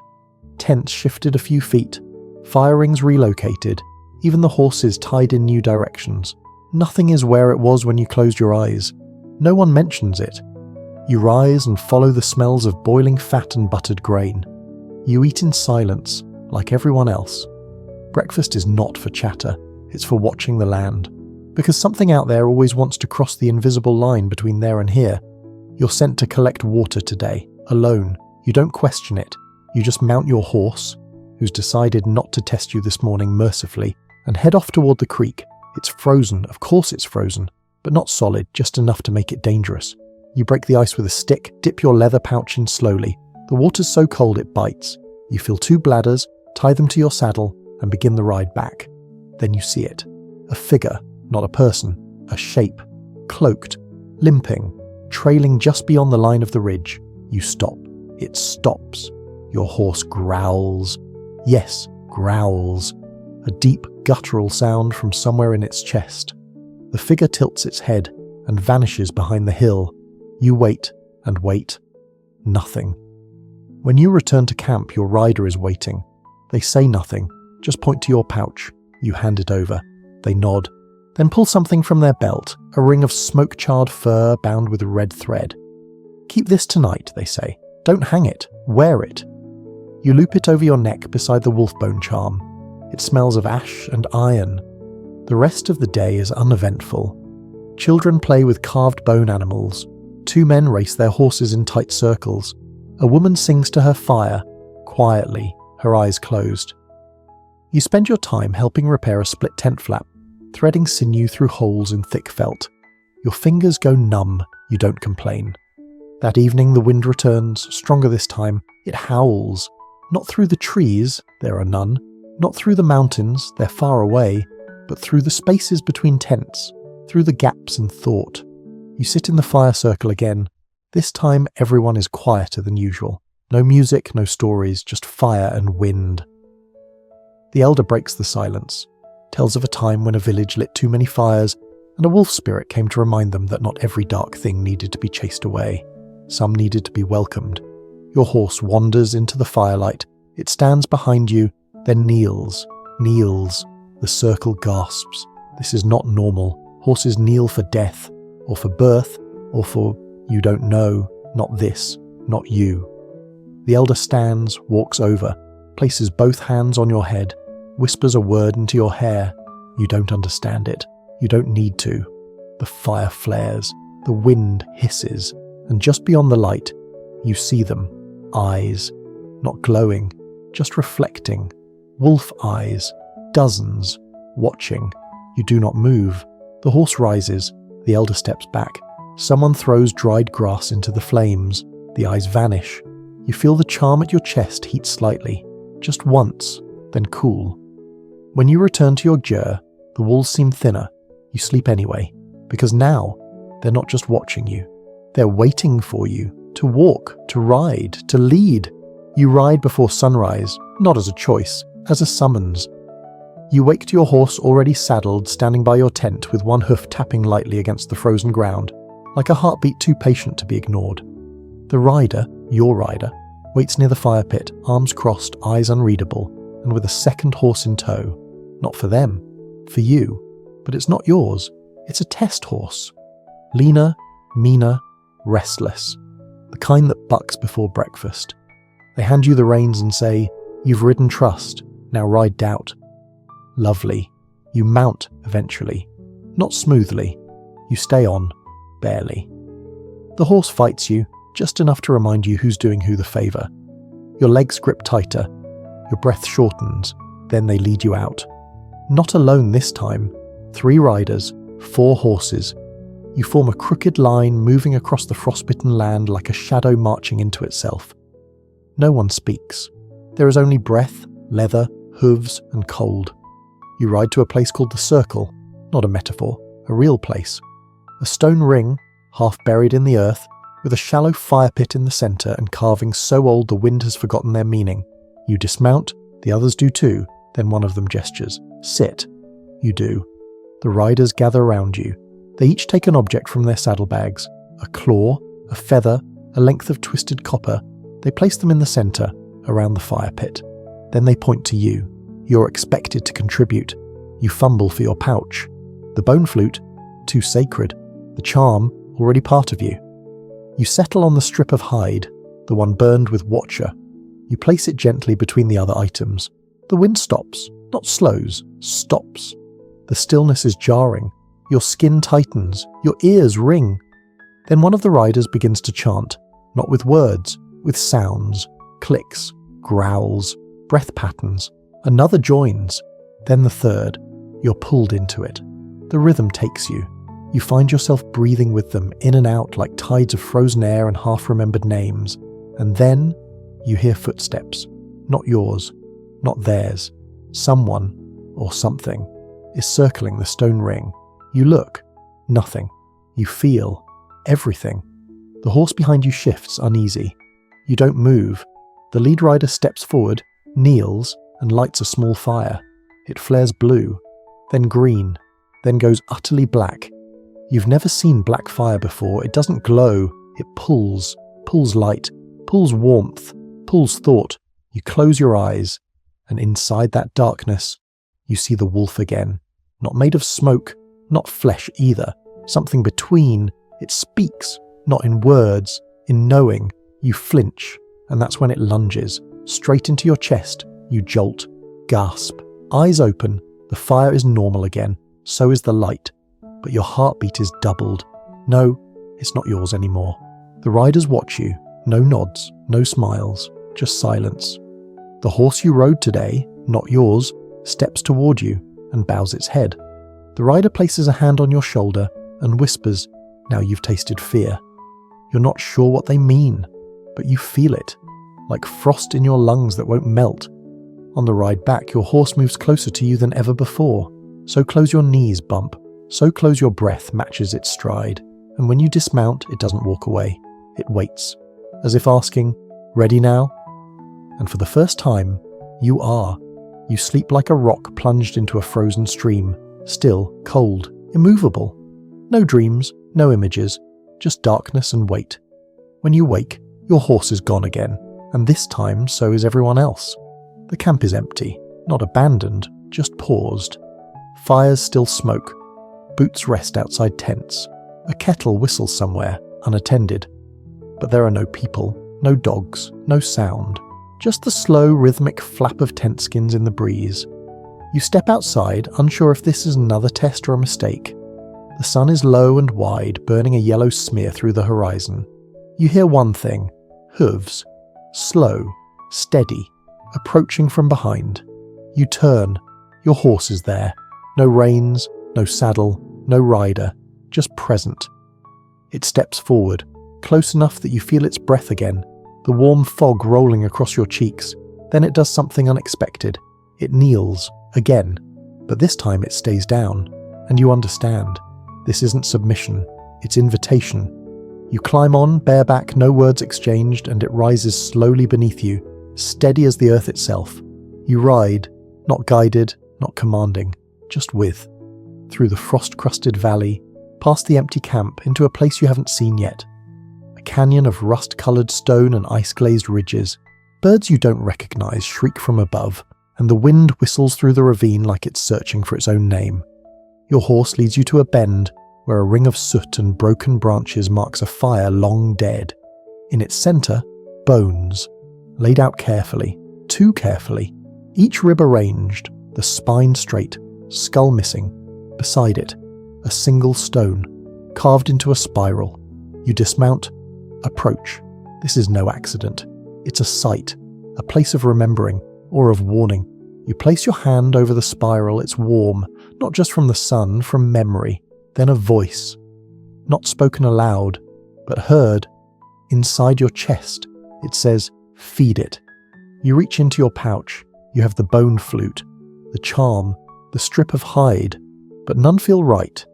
Tents shifted a few feet, fire rings relocated, even the horses tied in new directions. Nothing is where it was when you closed your eyes. No one mentions it. You rise and follow the smells of boiling fat and buttered grain. You eat in silence, like everyone else. Breakfast is not for chatter, it's for watching the land. Because something out there always wants to cross the invisible line between there and here. You're sent to collect water today, alone. You don't question it. You just mount your horse, who's decided not to test you this morning mercifully, and head off toward the creek. It's frozen, of course it's frozen, but not solid, just enough to make it dangerous. You break the ice with a stick, dip your leather pouch in slowly. The water's so cold it bites. You fill 2 bladders, tie them to your saddle, and begin the ride back. Then you see it. A figure, not a person. A shape. Cloaked. Limping. Trailing just beyond the line of the ridge. You stop. It stops. Your horse growls. Yes, growls. A deep, guttural sound from somewhere in its chest. The figure tilts its head and vanishes behind the hill. You wait and wait. Nothing. When you return to camp, your rider is waiting. They say nothing, just point to your pouch. You hand it over. They nod, then pull something from their belt, a ring of smoke-charred fur bound with red thread. Keep this tonight, they say. Don't hang it. Wear it. You loop it over your neck beside the wolf-bone charm. It smells of ash and iron. The rest of the day is uneventful. Children play with carved bone animals. 2 men race their horses in tight circles. A woman sings to her fire, quietly, her eyes closed. You spend your time helping repair a split tent flap, threading sinew through holes in thick felt. Your fingers go numb, you don't complain. That evening the wind returns, stronger this time. It howls. Not through the trees, there are none. Not through the mountains, they're far away. But through the spaces between tents, through the gaps in thought. You sit in the fire circle again, This time everyone is quieter than usual. No music, no stories, just fire and wind. The elder breaks the silence, tells of a time when a village lit too many fires, and a wolf spirit came to remind them that not every dark thing needed to be chased away. Some needed to be welcomed. Your horse wanders into the firelight. It stands behind you, then kneels. The circle gasps. This is not normal. Horses kneel for death, or for birth, or for you don't know, not this, not you. The elder stands, walks over, places both hands on your head, whispers a word into your hair. You don't understand it. You don't need to. The fire flares, the wind hisses, and just beyond the light, you see them. Eyes. Not glowing, just reflecting. Wolf eyes. Dozens. Watching. You do not move. The horse rises. The elder steps back. Someone throws dried grass into the flames. The eyes vanish. You feel the charm at your chest heat slightly. Just once, then cool. When you return to your gyr, the walls seem thinner. You sleep anyway, because now they're not just watching you. They're waiting for you to walk, to ride, to lead. You ride before sunrise, not as a choice, as a summons. You wake to your horse already saddled, standing by your tent with one hoof tapping lightly against the frozen ground, like a heartbeat too patient to be ignored. The rider, your rider, waits near the fire pit, arms crossed, eyes unreadable, and with a second horse in tow. Not for them, for you. But it's not yours. It's a test horse. Leaner, meaner, restless. The kind that bucks before breakfast. They hand you the reins and say, "You've ridden trust, now ride doubt." Lovely. You mount eventually. Not smoothly. You stay on, barely. The horse fights you, just enough to remind you who's doing who the favour. Your legs grip tighter. Your breath shortens. Then they lead you out. Not alone this time. 3 riders, 4 horses. You form a crooked line moving across the frostbitten land like a shadow marching into itself. No one speaks. There is only breath, leather, hooves, and cold. You ride to a place called the Circle, not a metaphor, a real place. A stone ring, half buried in the earth, with a shallow fire pit in the centre and carvings so old the wind has forgotten their meaning. You dismount, the others do too, then one of them gestures. Sit. You do. The riders gather around you. They each take an object from their saddlebags, a claw, a feather, a length of twisted copper. They place them in the centre, around the fire pit. Then they point to you. You're expected to contribute. You fumble for your pouch. The bone flute, too sacred. The charm, already part of you. You settle on the strip of hide, the one burned with watcher. You place it gently between the other items. The wind stops, not slows, stops. The stillness is jarring. Your skin tightens, your ears ring. Then one of the riders begins to chant, not with words, with sounds, clicks, growls, breath patterns. Another joins, then the third. You're pulled into it. The rhythm takes you. You find yourself breathing with them in and out like tides of frozen air and half-remembered names. And then you hear footsteps. Not yours, not theirs. Someone, or something, is circling the stone ring. You look. Nothing. You feel. Everything. The horse behind you shifts, uneasy. You don't move. The lead rider steps forward, kneels, and lights a small fire. It flares blue, then green, then goes utterly black. You've never seen black fire before. It doesn't glow. It pulls light, pulls warmth, pulls thought. You close your eyes, and inside that darkness, you see the wolf again. Not made of smoke, not flesh either. Something between. It speaks, not in words, in knowing. You flinch, and that's when it lunges. Straight into your chest, you jolt, gasp. Eyes open, the fire is normal again. So is the light. But your heartbeat is doubled. No, it's not yours anymore. The riders watch you. No nods, no smiles, just silence. The horse you rode today, not yours, steps toward you and bows its head. The rider places a hand on your shoulder and whispers, "Now you've tasted fear." You're not sure what they mean, but you feel it, like frost in your lungs that won't melt. On the ride back, your horse moves closer to you than ever before. So close your knees bump, so close your breath matches its stride. And when you dismount, it doesn't walk away. It waits, as if asking, "Ready now?" And for the first time, you are. You sleep like a rock plunged into a frozen stream, still, cold, immovable. No dreams, no images, just darkness and weight. When you wake, your horse is gone again, and this time so is everyone else. The camp is empty, not abandoned, just paused. Fires still smoke. Boots rest outside tents. A kettle whistles somewhere, unattended. But there are no people, no dogs, no sound. Just the slow, rhythmic flap of tent skins in the breeze. You step outside, unsure if this is another test or a mistake. The sun is low and wide, burning a yellow smear through the horizon. You hear one thing: hooves. Slow, steady, approaching from behind. You turn. Your horse is there. No reins, no saddle, no rider, just present. It steps forward, close enough that you feel its breath again, the warm fog rolling across your cheeks. Then it does something unexpected. It kneels, again, but this time it stays down, and you understand. This isn't submission, it's invitation. You climb on, bareback, no words exchanged, and it rises slowly beneath you, steady as the earth itself. You ride, not guided, not commanding, just with. Through the frost-crusted valley, past the empty camp, into a place you haven't seen yet. A canyon of rust-coloured stone and ice-glazed ridges. Birds you don't recognise shriek from above, and the wind whistles through the ravine like it's searching for its own name. Your horse leads you to a bend, where a ring of soot and broken branches marks a fire long dead. In its centre, bones, laid out carefully, too carefully, each rib arranged, the spine straight, skull missing. Beside it, a single stone, carved into a spiral. You dismount, approach. This is no accident. It's a site, a place of remembering, or of warning. You place your hand over the spiral. It's warm, not just from the sun, from memory. Then a voice, not spoken aloud, but heard, inside your chest. It says, "Feed it." You reach into your pouch. You have the bone flute, the charm, the strip of hide, but none feel right.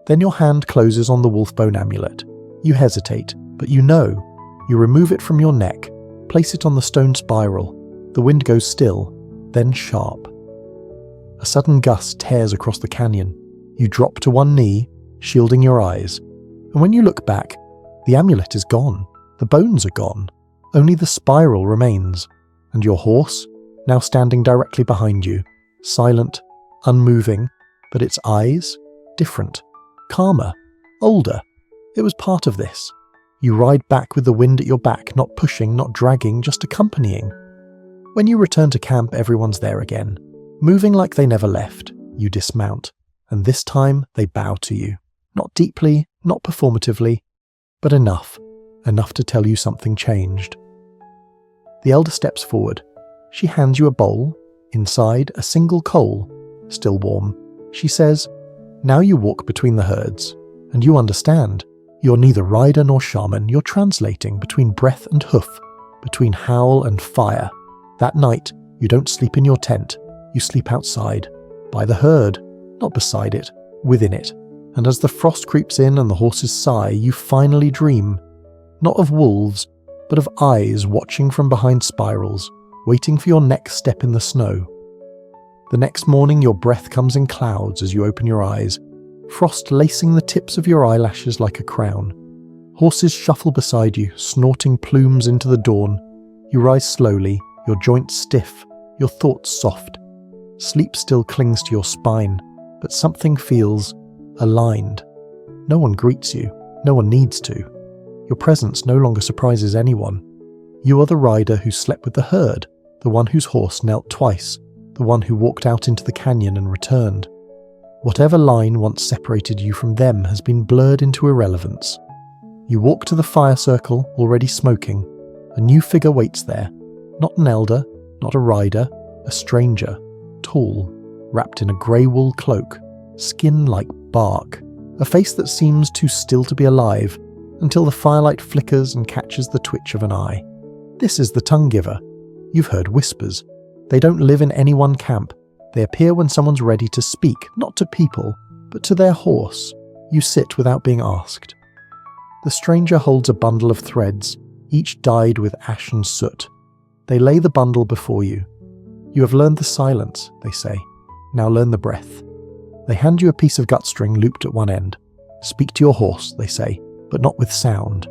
Then your hand closes on the wolf bone amulet. You hesitate, but you know. You remove it from your neck, place it on the stone spiral. The wind goes still, then sharp. A sudden gust tears across the canyon. You drop to one knee, shielding your eyes. And when you look back, the amulet is gone. The bones are gone. Only the spiral remains. And your horse, now standing directly behind you, silent, unmoving, but its eyes, different, calmer, older. It was part of this. You ride back with the wind at your back, not pushing, not dragging, just accompanying. When you return to camp, everyone's there again. Moving like they never left, you dismount. And this time they bow to you. Not deeply, not performatively, but enough to tell you something changed. The elder steps forward. She hands you a bowl. Inside, a single coal, still warm. She says, "Now you walk between the herds." And you understand. You're neither rider nor shaman. You're translating between breath and hoof, between howl and fire. That night, you don't sleep in your tent. You sleep outside, by the herd. Not beside it, within it. And as the frost creeps in and the horses sigh, you finally dream. Not of wolves, but of eyes watching from behind spirals, waiting for your next step in the snow. The next morning your breath comes in clouds as you open your eyes, frost lacing the tips of your eyelashes like a crown. Horses shuffle beside you, snorting plumes into the dawn. You rise slowly, your joints stiff, your thoughts soft. Sleep still clings to your spine, but something feels aligned. No one greets you, no one needs to. Your presence no longer surprises anyone. You are the rider who slept with the herd, the one whose horse knelt twice, the one who walked out into the canyon and returned. Whatever line once separated you from them has been blurred into irrelevance. You walk to the fire circle, already smoking. A new figure waits there. Not an elder, not a rider, a stranger, tall, wrapped in a grey wool cloak, skin like bark, a face that seems too still to be alive, until the firelight flickers and catches the twitch of an eye. This is the tongue giver. You've heard whispers. They don't live in any one camp. They appear when someone's ready to speak, not to people, but to their horse. You sit without being asked. The stranger holds a bundle of threads, each dyed with ash and soot. They lay the bundle before you. You have learned the silence, they say. Now learn the breath. They hand you a piece of gut string looped at one end. Speak to your horse, they say, but not with sound.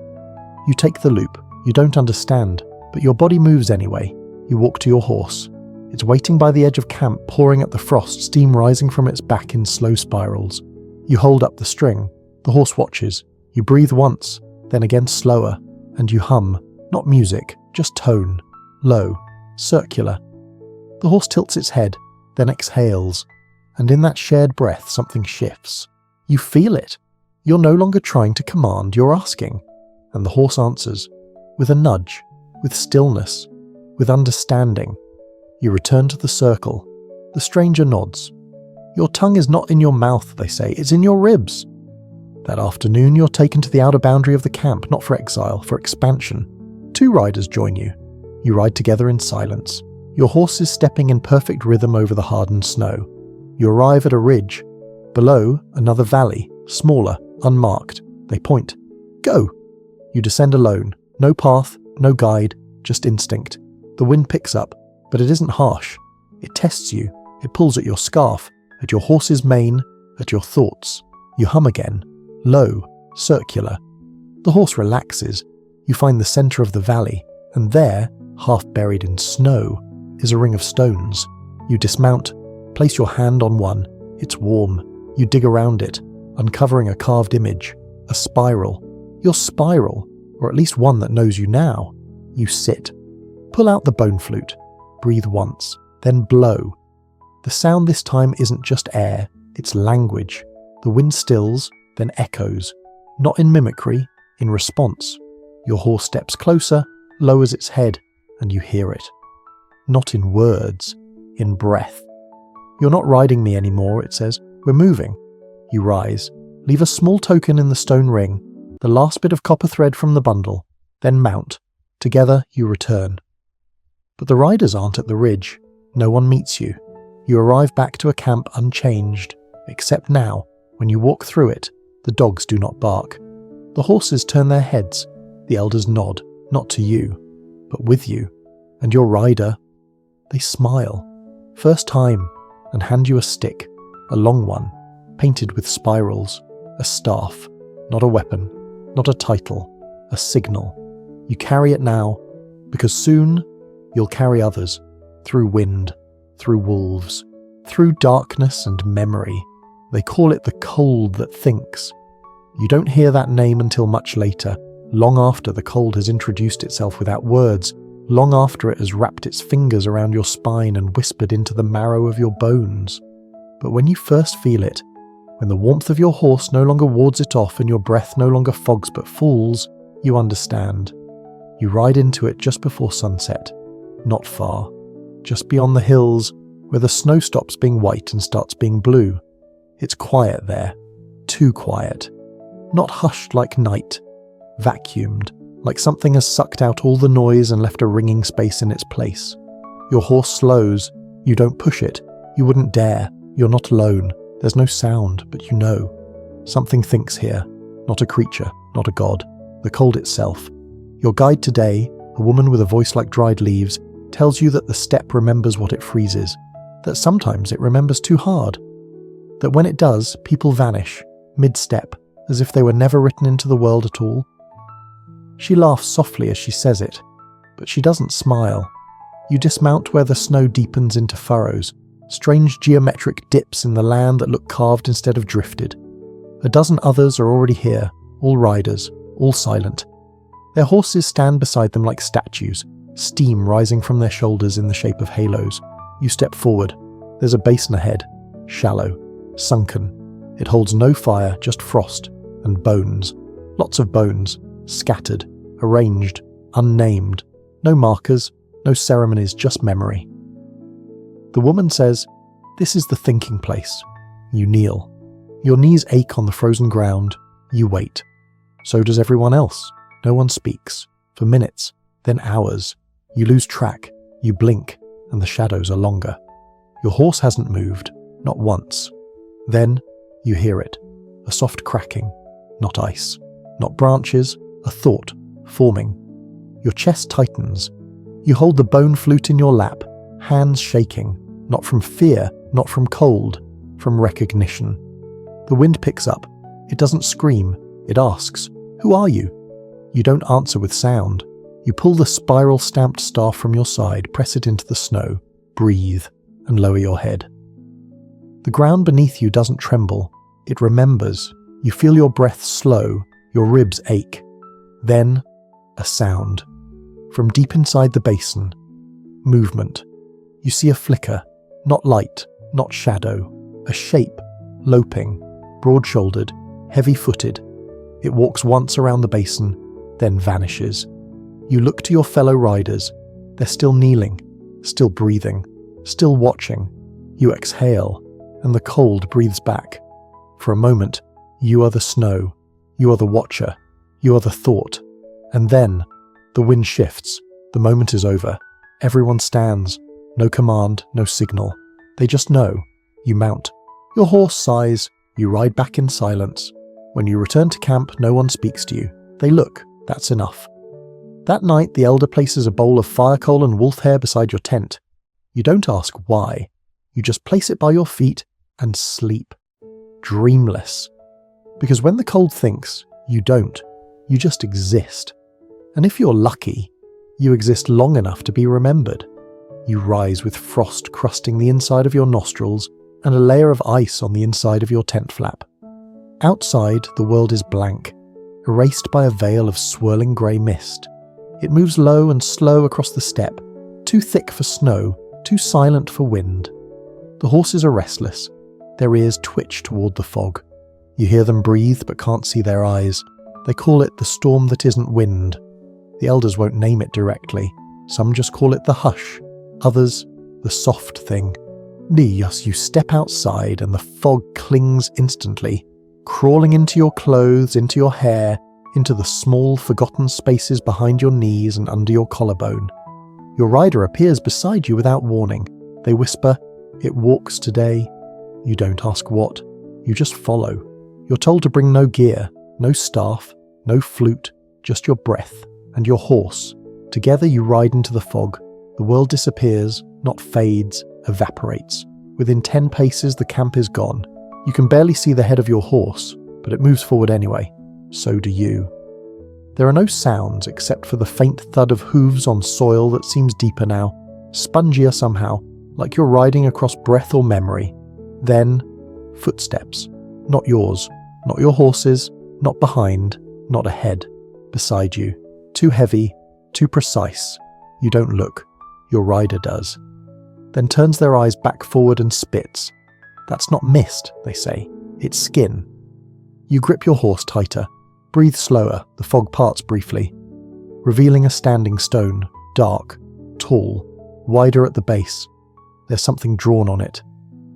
You take the loop. You don't understand, but your body moves anyway. You walk to your horse. It's waiting by the edge of camp, pouring at the frost, steam rising from its back in slow spirals. You hold up the string. The horse watches. You breathe once, then again slower, and you hum, not music, just tone, low, circular. The horse tilts its head, then exhales, and in that shared breath something shifts. You feel it. You're no longer trying to command, you're asking. And the horse answers, with a nudge, with stillness, with understanding. You return to the circle. The stranger nods. Your tongue is not in your mouth, they say, it's in your ribs. That afternoon you're taken to the outer boundary of the camp, not for exile, for expansion. 2 riders join you. You ride together in silence. Your horse is stepping in perfect rhythm over the hardened snow. You arrive at a ridge. Below, another valley, smaller, unmarked. They point. Go! You descend alone. No path, no guide, just instinct. The wind picks up, but it isn't harsh. It tests you. It pulls at your scarf, at your horse's mane, at your thoughts. You hum again. Low, circular. The horse relaxes. You find the centre of the valley, and there, half buried in snow, is a ring of stones. You dismount, place your hand on one. It's warm. You dig around it, uncovering a carved image, a spiral. Your spiral, or at least one that knows you now. You sit. Pull out the bone flute. Breathe once, then blow. The sound this time isn't just air, it's language. The wind stills, then echoes, not in mimicry, in response. Your horse steps closer, lowers its head, and you hear it. Not in words, in breath. You're not riding me anymore, it says. We're moving. You rise, leave a small token in the stone ring, the last bit of copper thread from the bundle, then mount. Together you return. But the riders aren't at the ridge. No one meets you. You arrive back to a camp unchanged, except now, when you walk through it, the dogs do not bark. The horses turn their heads. The elders nod, not to you, but with you. And your rider, they smile. First time, and hand you a stick, a long one, painted with spirals, a staff, not a weapon, not a title, a signal. You carry it now, because soon you'll carry others, through wind, through wolves, through darkness and memory. They call it the cold that thinks. You don't hear that name until much later, long after the cold has introduced itself without words, long after it has wrapped its fingers around your spine and whispered into the marrow of your bones. But when you first feel it, when the warmth of your horse no longer wards it off and your breath no longer fogs but falls, you understand. You ride into it just before sunset, not far, just beyond the hills, where the snow stops being white and starts being blue. It's quiet there, too quiet. Not hushed like night, vacuumed, like something has sucked out all the noise and left a ringing space in its place. Your horse slows. You don't push it. You wouldn't dare. You're not alone. There's no sound, but you know. Something thinks here. Not a creature, not a god. The cold itself. Your guide today, a woman with a voice like dried leaves, tells you that the steppe remembers what it freezes. That sometimes it remembers too hard. That when it does, people vanish, mid-step, as if they were never written into the world at all. She laughs softly as she says it, but she doesn't smile. You dismount where the snow deepens into furrows, strange geometric dips in the land that look carved instead of drifted. A dozen others are already here, all riders, all silent. Their horses stand beside them like statues, steam rising from their shoulders in the shape of halos. You step forward. There's a basin ahead, shallow, sunken. It holds no fire, just frost and bones. Lots of bones, scattered, arranged, unnamed. No markers, no ceremonies, just memory. The woman says, "This is the thinking place." You kneel. Your knees ache on the frozen ground. You wait. So does everyone else. No one speaks. For minutes, then hours. You lose track. You blink, and the shadows are longer. Your horse hasn't moved, not once. Then, you hear it. A soft cracking, not ice. not branches, a thought, forming. Your chest tightens. You hold the bone flute in your lap, hands shaking, not from fear, not from cold, from recognition. The wind picks up. It doesn't scream. It asks, "Who are you?" You don't answer with sound. You pull the spiral-stamped staff from your side, press it into the snow, breathe, and lower your head. The ground beneath you doesn't tremble. It remembers. You feel your breath slow, your ribs ache. Then, a sound. From deep inside the basin, movement. You see a flicker, not light, not shadow, a shape, loping, broad-shouldered, heavy-footed. It walks once around the basin, then vanishes. You look to your fellow riders. They're still kneeling, still breathing, still watching. You exhale, and the cold breathes back. For a moment, you are the snow, you are the watcher, you are the thought. And then, the wind shifts, the moment is over. Everyone stands, no command, no signal. They just know. You mount. Your horse sighs, you ride back in silence. When you return to camp, no one speaks to you. They look, that's enough. That night, the elder places a bowl of fire coal and wolf hair beside your tent. You don't ask why. You just place it by your feet and sleep. Dreamless. Because when the cold thinks, you don't. You just exist. And if you're lucky, you exist long enough to be remembered. You rise with frost crusting the inside of your nostrils and a layer of ice on the inside of your tent flap. Outside, the world is blank, erased by a veil of swirling grey mist. It moves low and slow across the steppe, too thick for snow, too silent for wind. The horses are restless. Their ears twitch toward the fog. You hear them breathe but can't see their eyes. They call it the storm that isn't wind. The elders won't name it directly. Some just call it the hush. Others, the soft thing. Yes, you step outside and the fog clings instantly, crawling into your clothes, into your hair, into the small, forgotten spaces behind your knees and under your collarbone. Your rider appears beside you without warning. They whisper, "It walks today." You don't ask what. You just follow. You're told to bring no gear, no staff, no flute, just your breath and your horse. Together you ride into the fog. The world disappears, not fades, evaporates. Within 10 paces the camp is gone. You can barely see the head of your horse, but it moves forward anyway. So do you. There are no sounds except for the faint thud of hooves on soil that seems deeper now, spongier somehow, like you're riding across breath or memory. Then, footsteps. Not yours, not your horse's, not behind, not ahead. Beside you. Too heavy, too precise. You don't look. Your rider does. Then turns their eyes back forward and spits. That's not mist, they say. It's skin. You grip your horse tighter. Breathe slower, the fog parts briefly, revealing a standing stone, dark, tall, wider at the base. There's something drawn on it.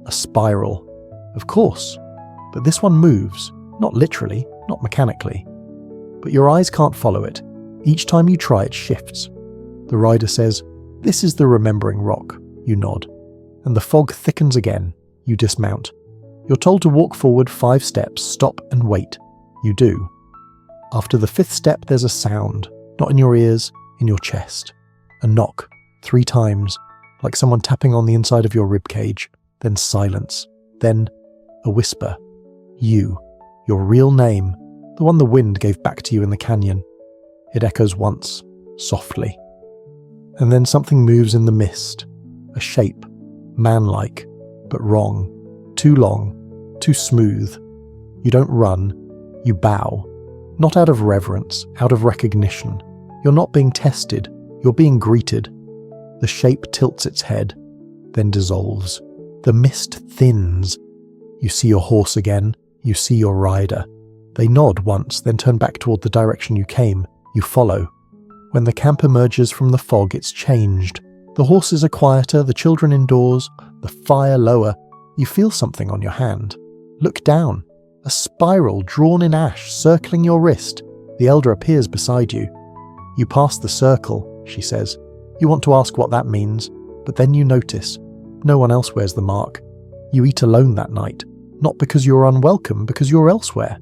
A spiral. Of course. But this one moves. Not literally, not mechanically. But your eyes can't follow it. Each time you try, it shifts. The rider says, "This is the remembering rock." You nod. And the fog thickens again. You dismount. You're told to walk forward 5 steps, stop and wait. You do. After the 5th step, there's a sound. Not in your ears, in your chest. A knock, 3 times, like someone tapping on the inside of your ribcage. Then silence. Then a whisper. You. Your real name. The one the wind gave back to you in the canyon. It echoes once, softly. And then something moves in the mist. A shape. Man-like, but wrong. Too long. Too smooth. You don't run. You bow. Not out of reverence, out of recognition. You're not being tested. You're being greeted. The shape tilts its head, then dissolves. The mist thins. You see your horse again. You see your rider. They nod once, then turn back toward the direction you came. You follow. When the camp emerges from the fog, it's changed. The horses are quieter, the children indoors, the fire lower. You feel something on your hand. Look down. A spiral drawn in ash circling your wrist. The elder appears beside you. You pass the circle, she says. You want to ask what that means, but then you notice. No one else wears the mark. You eat alone that night. Not because you're unwelcome, because you're elsewhere.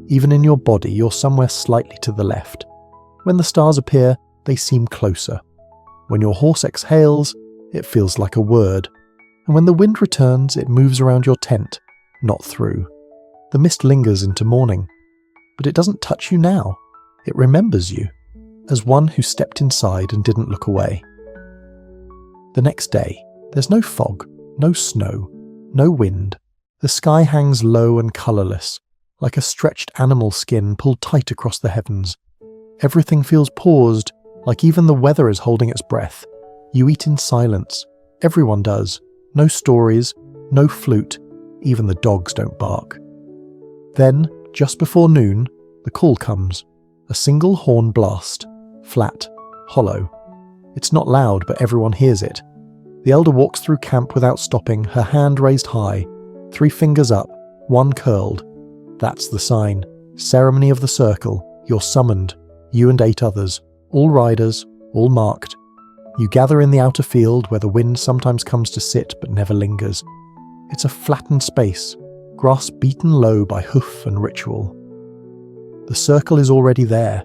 Even in your body, you're somewhere slightly to the left. When the stars appear, they seem closer. When your horse exhales, it feels like a word. And when the wind returns, it moves around your tent, not through. The mist lingers into morning. But it doesn't touch you now. It remembers you, as one who stepped inside and didn't look away. The next day, there's no fog, no snow, no wind. The sky hangs low and colourless, like a stretched animal skin pulled tight across the heavens. Everything feels paused, like even the weather is holding its breath. You eat in silence. Everyone does. No stories, no flute. Even the dogs don't bark. Then, just before noon, the call comes. A single horn blast. Flat. Hollow. It's not loud, but everyone hears it. The elder walks through camp without stopping, her hand raised high. 3 fingers up, 1 curled. That's the sign. Ceremony of the circle. You're summoned. You and 8 others. All riders, all marked. You gather in the outer field where the wind sometimes comes to sit but never lingers. It's a flattened space, grass beaten low by hoof and ritual. The circle is already there,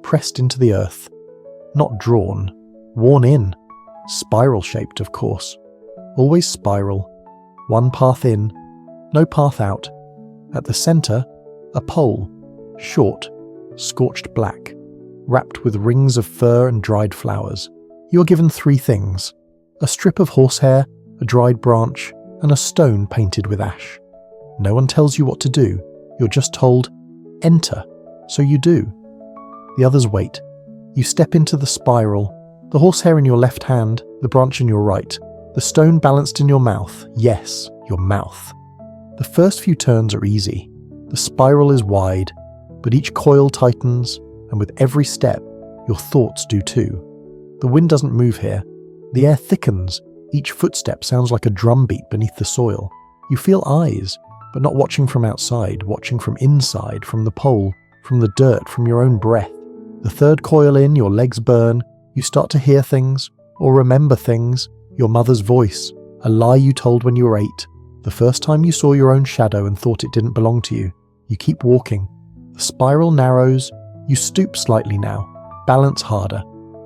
pressed into the earth. Not drawn, worn in. Spiral-shaped, of course. Always spiral. 1 path in, no path out. At the centre, a pole, short, scorched black, wrapped with rings of fur and dried flowers. You are given 3 things: a strip of horsehair, a dried branch, and a stone painted with ash. No one tells you what to do. You're just told, enter, so you do. The others wait. You step into the spiral, the horsehair in your left hand, the branch in your right, the stone balanced in your mouth. Yes, your mouth. The first few turns are easy. The spiral is wide, but each coil tightens, and with every step, your thoughts do too. The wind doesn't move here. The air thickens. Each footstep sounds like a drumbeat beneath the soil. You feel eyes, but not watching from outside, watching from inside, from the pole, from the dirt, from your own breath. The 3rd coil in, your legs burn. You start to hear things, or remember things. Your mother's voice, a lie you told when you were 8. The first time you saw your own shadow and thought it didn't belong to you. You keep walking. The spiral narrows. You stoop slightly now. Balance harder.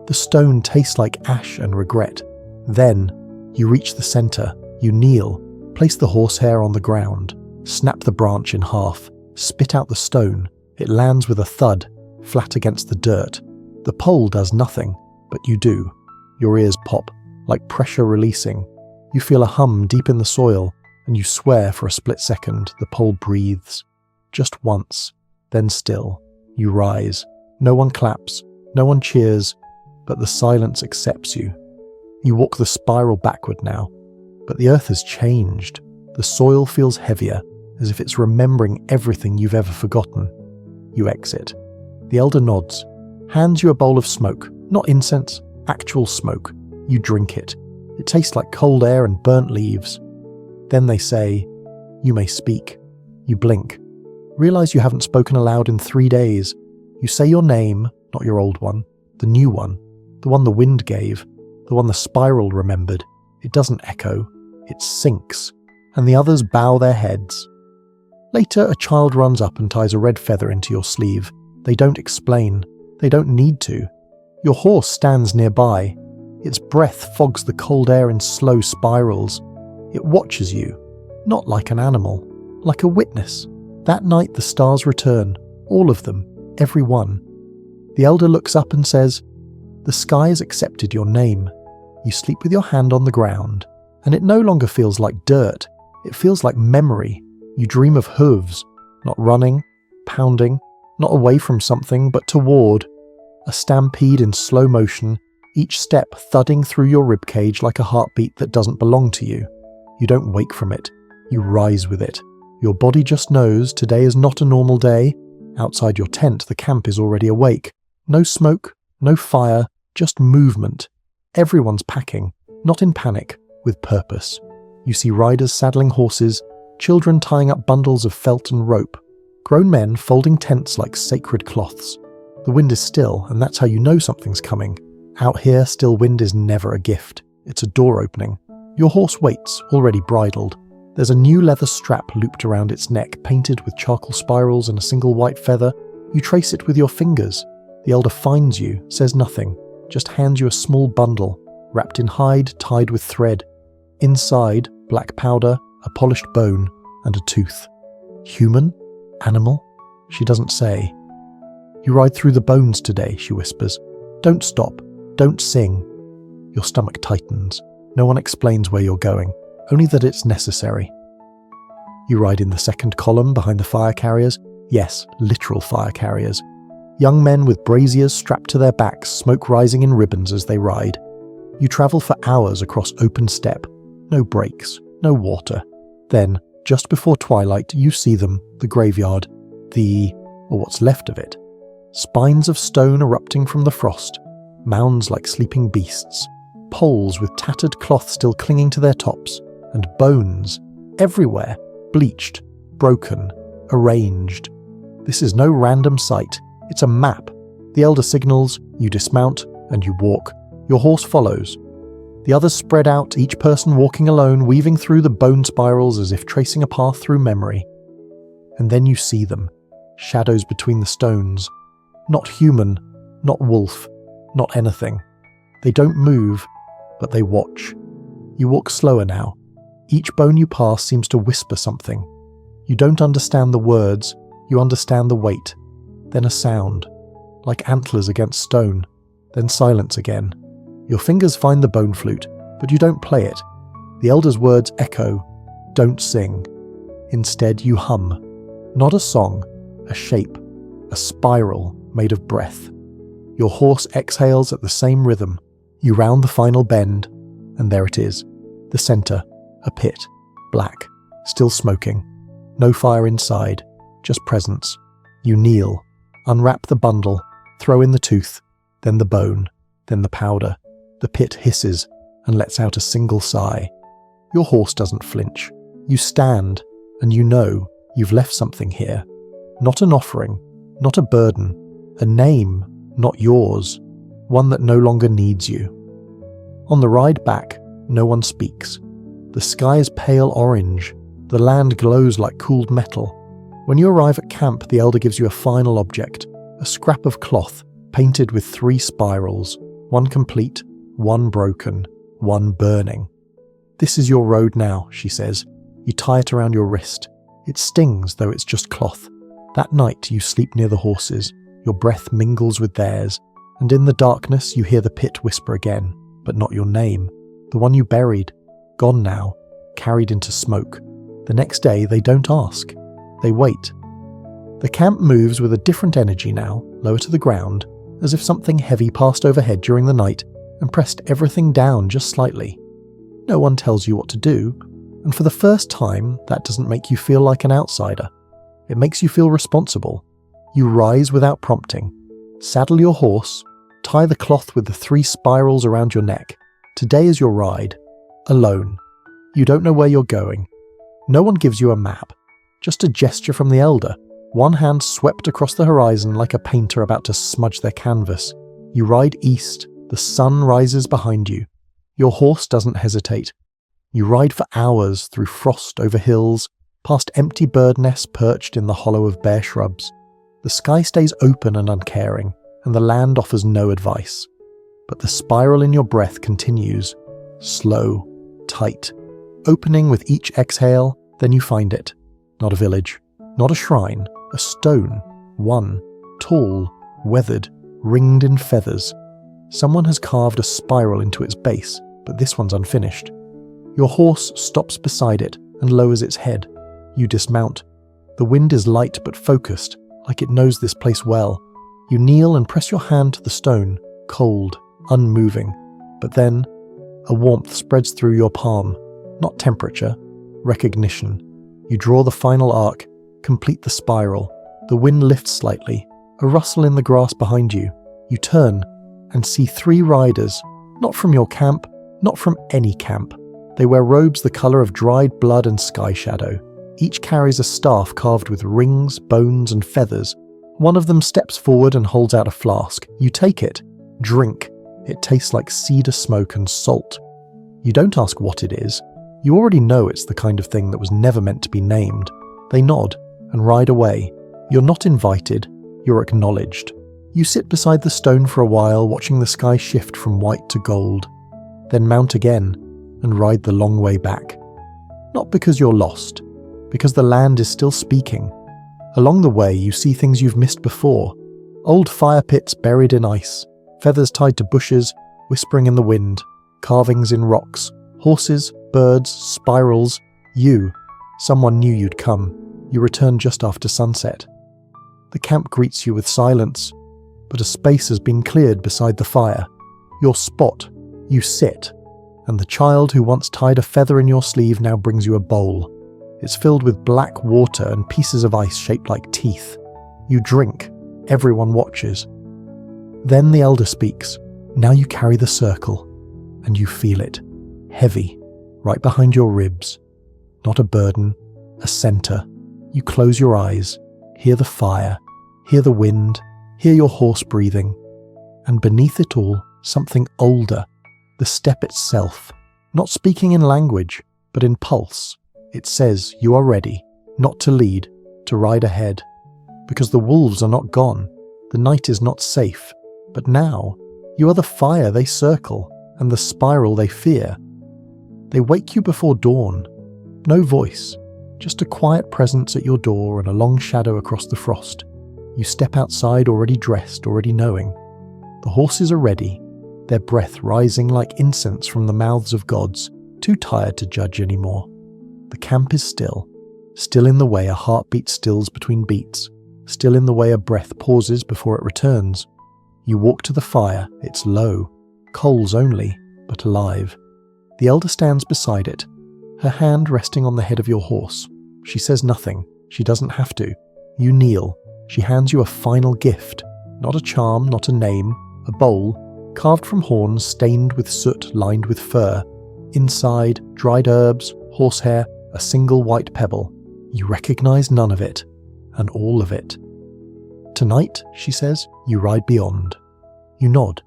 The stone tastes like ash and regret. Then, you reach the centre. You kneel. Place the horsehair on the ground. Snap the branch in half. Spit out the stone. It lands with a thud, flat against the dirt. The pole does nothing, but you do. Your ears pop, like pressure releasing. You feel a hum deep in the soil, and you swear for a split second the pole breathes. Just once, then still. You rise. No one claps, no one cheers, but the silence accepts you. You walk the spiral backward now, but the earth has changed. The soil feels heavier, as if it's remembering everything you've ever forgotten. You exit. The elder nods, hands you a bowl of smoke, not incense, actual smoke. You drink it. It tastes like cold air and burnt leaves. Then they say, you may speak. You blink. Realize you haven't spoken aloud in 3 days. You say your name, not your old one, the new one, the one the wind gave, the one the spiral remembered. It doesn't echo, it sinks, and the others bow their heads. Later, a child runs up and ties a red feather into your sleeve. They don't explain. They don't need to. Your horse stands nearby. Its breath fogs the cold air in slow spirals. It watches you, not like an animal, like a witness. That night the stars return, all of them, every one. The elder looks up and says, the sky has accepted your name. You sleep with your hand on the ground, and it no longer feels like dirt. It feels like memory. You dream of hooves, not running, pounding, not away from something, but toward. A stampede in slow motion, each step thudding through your ribcage like a heartbeat that doesn't belong to you. You don't wake from it. You rise with it. Your body just knows today is not a normal day. Outside your tent, the camp is already awake. No smoke, no fire, just movement. Everyone's packing, not in panic, with purpose. You see riders saddling horses, children tying up bundles of felt and rope, grown men folding tents like sacred cloths. The wind is still, and that's how you know something's coming. Out here, still wind is never a gift. It's a door opening. Your horse waits, already bridled. There's a new leather strap looped around its neck, painted with charcoal spirals and a single white feather. You trace it with your fingers. The elder finds you, says nothing, just hands you a small bundle, wrapped in hide, tied with thread. Inside, black powder, a polished bone, and a tooth. Human? Animal? She doesn't say. You ride through the bones today, she whispers. Don't stop. Don't sing. Your stomach tightens. No one explains where you're going, only that it's necessary. You ride in the second column behind the fire carriers. Yes, literal fire carriers. Young men with braziers strapped to their backs, smoke rising in ribbons as they ride. You travel for hours across open steppe. No breaks, no water. Then, just before twilight, you see them, the graveyard, or what's left of it. Spines of stone erupting from the frost, mounds like sleeping beasts, poles with tattered cloth still clinging to their tops, and bones, everywhere, bleached, broken, arranged. This is no random sight, it's a map. The elder signals, you dismount, and you walk. Your horse follows. The others spread out, each person walking alone, weaving through the bone spirals as if tracing a path through memory. And then you see them, shadows between the stones. Not human, not wolf, not anything. They don't move, but they watch. You walk slower now. Each bone you pass seems to whisper something. You don't understand the words, you understand the weight. Then a sound, like antlers against stone, then silence again. Your fingers find the bone flute, but you don't play it. The elder's words echo, don't sing. Instead you hum. Not a song, a shape, a spiral made of breath. Your horse exhales at the same rhythm. You round the final bend, and there it is. The centre, a pit, black, still smoking. No fire inside, just presence. You kneel, unwrap the bundle, throw in the tooth, then the bone, then the powder. The pit hisses and lets out a single sigh. Your horse doesn't flinch. You stand, and you know you've left something here. Not an offering, not a burden, a name, not yours, one that no longer needs you. On the ride back, no one speaks. The sky is pale orange. The land glows like cooled metal. When you arrive at camp, the elder gives you a final object, a scrap of cloth painted with 3 spirals, one complete, one broken, one burning. This is your road now, she says. You tie it around your wrist. It stings, though it's just cloth. That night you sleep near the horses. Your breath mingles with theirs, and in the darkness you hear the pit whisper again, but not your name. The one you buried, gone now, carried into smoke. The next day they don't ask. They wait. The camp moves with a different energy now, lower to the ground, as if something heavy passed overhead during the night and pressed everything down just slightly. No one tells you what to do, and for the first time, that doesn't make you feel like an outsider. It makes you feel responsible. You rise without prompting. Saddle your horse, tie the cloth with the 3 spirals around your neck. Today is your ride. Alone. You don't know where you're going. No one gives you a map. Just a gesture from the elder. One hand swept across the horizon like a painter about to smudge their canvas. You ride east. The sun rises behind you. Your horse doesn't hesitate. You ride for hours through frost over hills, past empty bird nests perched in the hollow of bare shrubs. The sky stays open and uncaring, and the land offers no advice. But the spiral in your breath continues, slow, tight, opening with each exhale, then you find it. Not a village, not a shrine, a stone, one, tall, weathered, ringed in feathers. Someone has carved a spiral into its base, but this one's unfinished. Your horse stops beside it and lowers its head. You dismount. The wind is light but focused, like it knows this place well. You kneel and press your hand to the stone, cold, unmoving. But then, a warmth spreads through your palm. Not temperature, recognition. You draw the final arc, complete the spiral. The wind lifts slightly, a rustle in the grass behind you. You turn and see 3 riders, not from your camp, not from any camp. They wear robes the colour of dried blood and sky shadow. Each carries a staff carved with rings, bones and feathers. One of them steps forward and holds out a flask. You take it. Drink. It tastes like cedar smoke and salt. You don't ask what it is. You already know it's the kind of thing that was never meant to be named. They nod and ride away. You're not invited, you're acknowledged. You sit beside the stone for a while, watching the sky shift from white to gold, then mount again and ride the long way back. Not because you're lost, because the land is still speaking. Along the way, you see things you've missed before. Old fire pits buried in ice, feathers tied to bushes, whispering in the wind, carvings in rocks, horses, birds, spirals. You. Someone knew you'd come. You return just after sunset. The camp greets you with silence, but a space has been cleared beside the fire. Your spot. You sit, and the child who once tied a feather in your sleeve now brings you a bowl. It's filled with black water and pieces of ice shaped like teeth. You drink. Everyone watches. Then the elder speaks. Now you carry the circle, and you feel it. Heavy, right behind your ribs. Not a burden, a center. You close your eyes, hear the fire, hear the wind, hear your horse breathing. And beneath it all, something older, the steppe itself, not speaking in language, but in pulse. It says you are ready, not to lead, to ride ahead. Because the wolves are not gone, the night is not safe, but now you are the fire they circle and the spiral they fear. They wake you before dawn. No voice, just a quiet presence at your door and a long shadow across the frost. You step outside already dressed, already knowing. The horses are ready, their breath rising like incense from the mouths of gods, too tired to judge anymore. The camp is still in the way a heartbeat stills between beats, still in the way a breath pauses before it returns. You walk to the fire, it's low, coals only, but alive. The elder stands beside it, her hand resting on the head of your horse. She says nothing, she doesn't have to. You kneel, she hands you a final gift, not a charm, not a name, a bowl, carved from horns stained with soot lined with fur. Inside, dried herbs, horsehair, a single white pebble. You recognize none of it, and all of it. Tonight, she says, you ride beyond. You nod.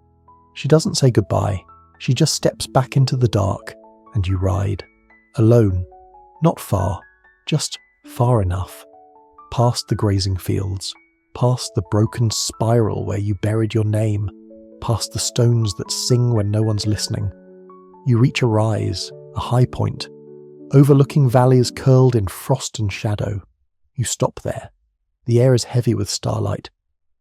She doesn't say goodbye. She just steps back into the dark, and you ride. Alone. Not far. Just far enough. Past the grazing fields. Past the broken spiral where you buried your name. Past the stones that sing when no one's listening. You reach a rise, a high point, overlooking valleys curled in frost and shadow. You stop there. The air is heavy with starlight.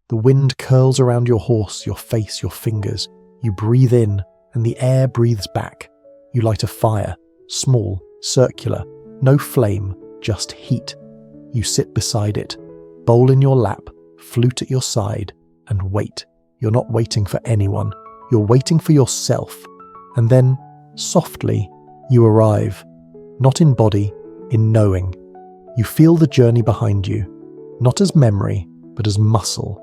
The wind curls around your horse, your face, your fingers. You breathe in, and the air breathes back. You light a fire, small, circular, no flame, just heat. You sit beside it, bowl in your lap, flute at your side, and wait. You're not waiting for anyone. You're waiting for yourself. And then, softly, you arrive. Not in body, in knowing. You feel the journey behind you, not as memory, but as muscle.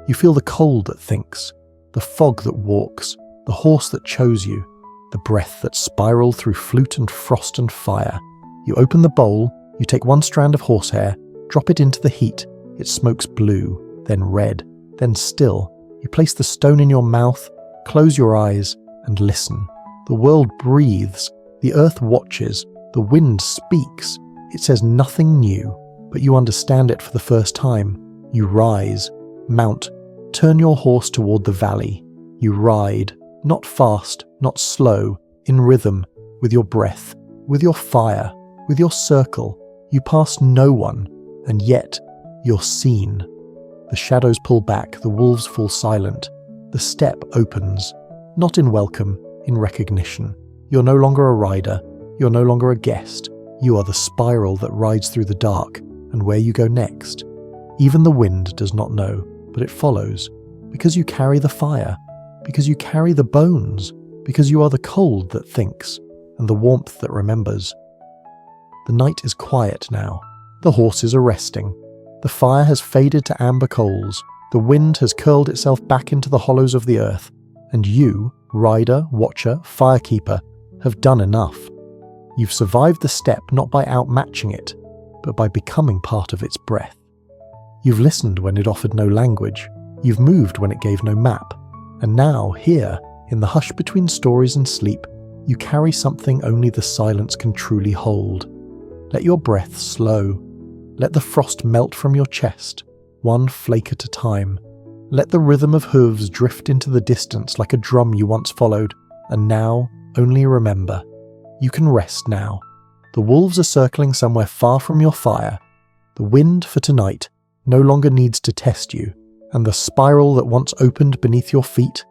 You feel the cold that thinks, the fog that walks, the horse that chose you, the breath that spiraled through flute and frost and fire. You open the bowl, you take one strand of horsehair, drop it into the heat. It smokes blue, then red, then still. You place the stone in your mouth, close your eyes, and listen. The world breathes, the earth watches, the wind speaks. It says nothing new, but you understand it for the first time. You rise, mount, turn your horse toward the valley. You ride, not fast, not slow, in rhythm, with your breath, with your fire, with your circle. You pass no one, and yet you're seen. The shadows pull back, the wolves fall silent. The steppe opens, not in welcome, in recognition. You're no longer a rider, you're no longer a guest. You are the spiral that rides through the dark, and where you go next. Even the wind does not know, but it follows, because you carry the fire, because you carry the bones, because you are the cold that thinks, and the warmth that remembers. The night is quiet now. The horses are resting. The fire has faded to amber coals. The wind has curled itself back into the hollows of the earth, and you, rider, watcher, firekeeper, have done enough. You've survived the steppe not by outmatching it, but by becoming part of its breath. You've listened when it offered no language. You've moved when it gave no map. And now, here, in the hush between stories and sleep, You carry something only the silence can truly hold. Let your breath slow. Let the frost melt from your chest, one flake at a time. Let the rhythm of hooves drift into the distance like a drum you once followed, and now only remember. You can rest now. The wolves are circling somewhere far from your fire. The wind for tonight no longer needs to test you, and the spiral that once opened beneath your feet,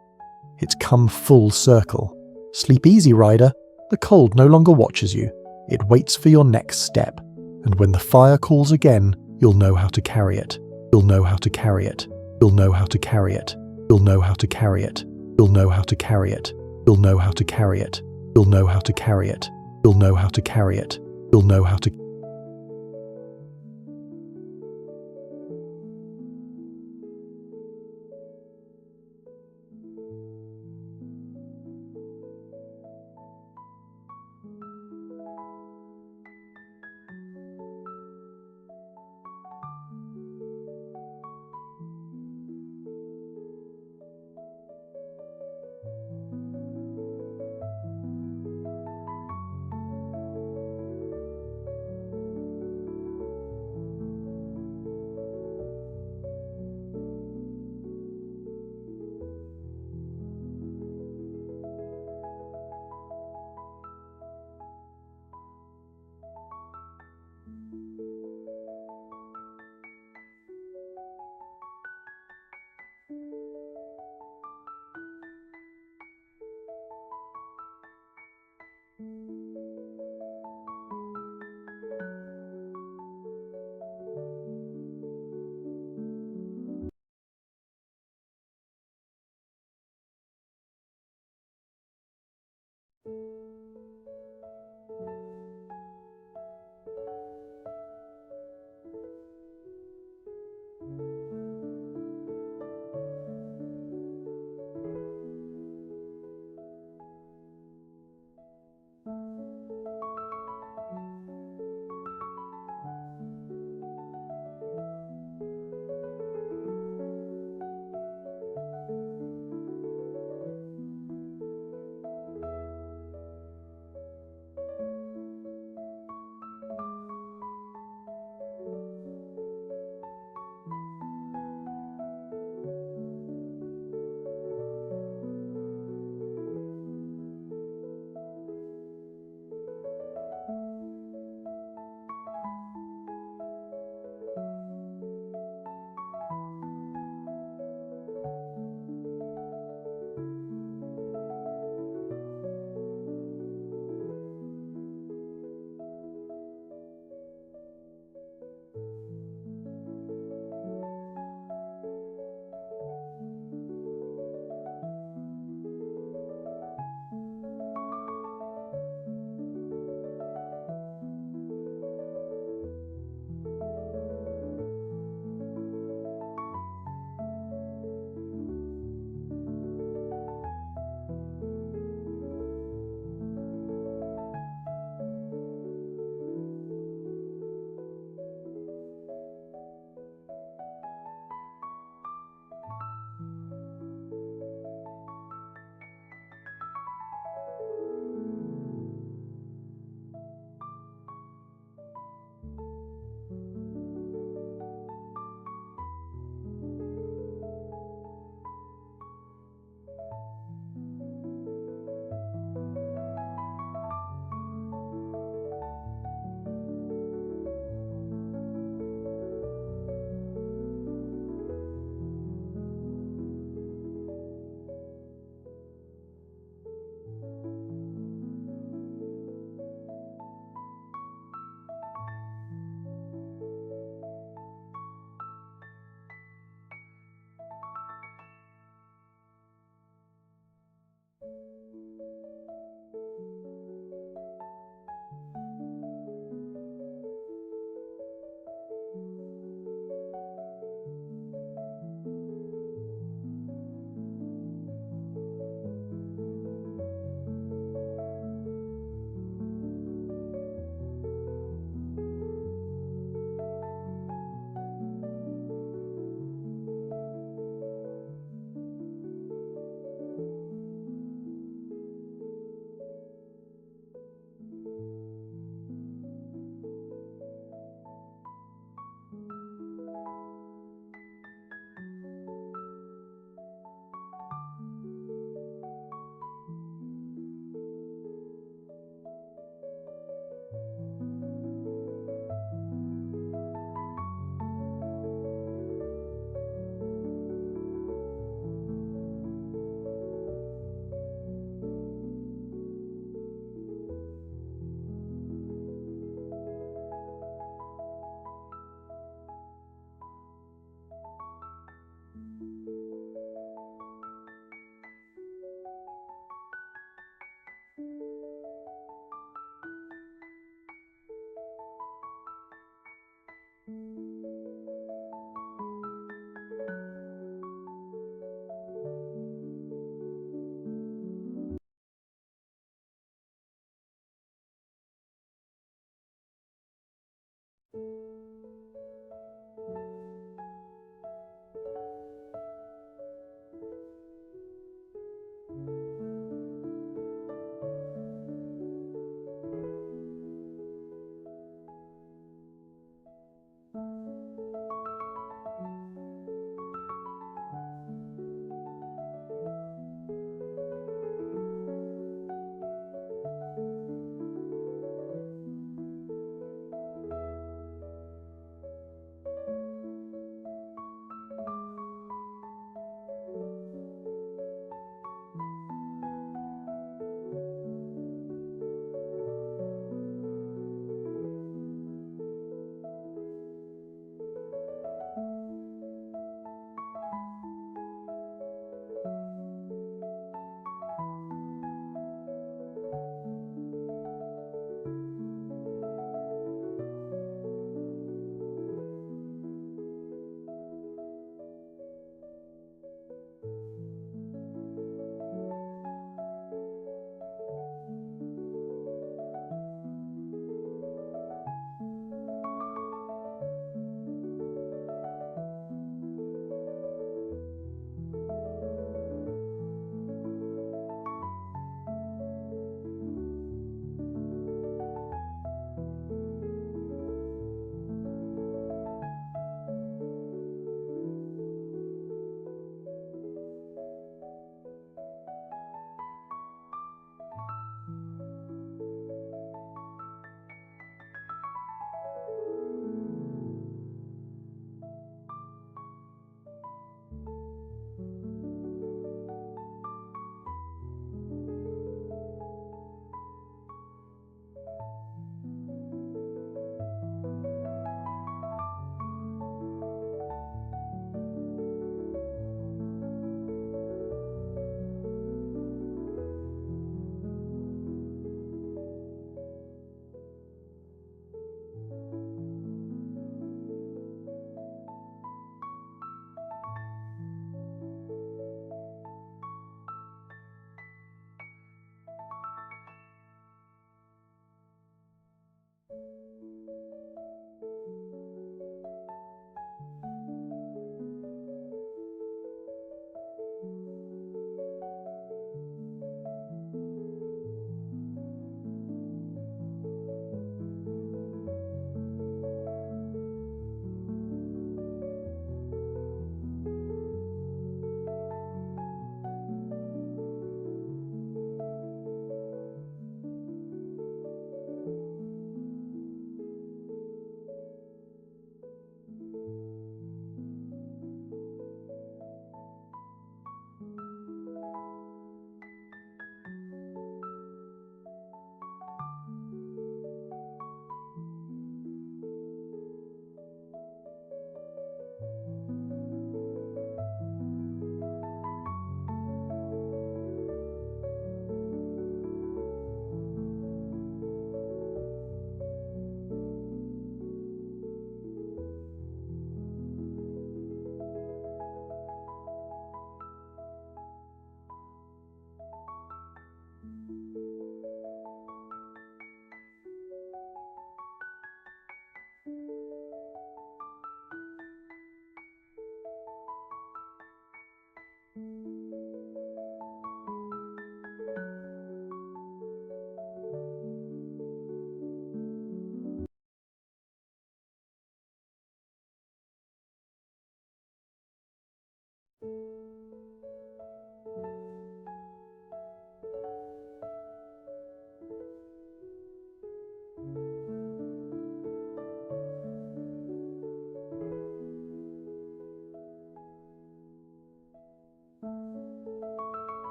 it's come full circle. Sleep easy, rider. The cold no longer watches you. It waits for your next step, and when the fire calls again, you'll know how to carry it. You'll know how to carry it. You'll know how to carry it. You'll know how to carry it. You'll know how to carry it. You'll know how to carry it. You'll know how to carry it. You'll know how to carry it. You'll know how to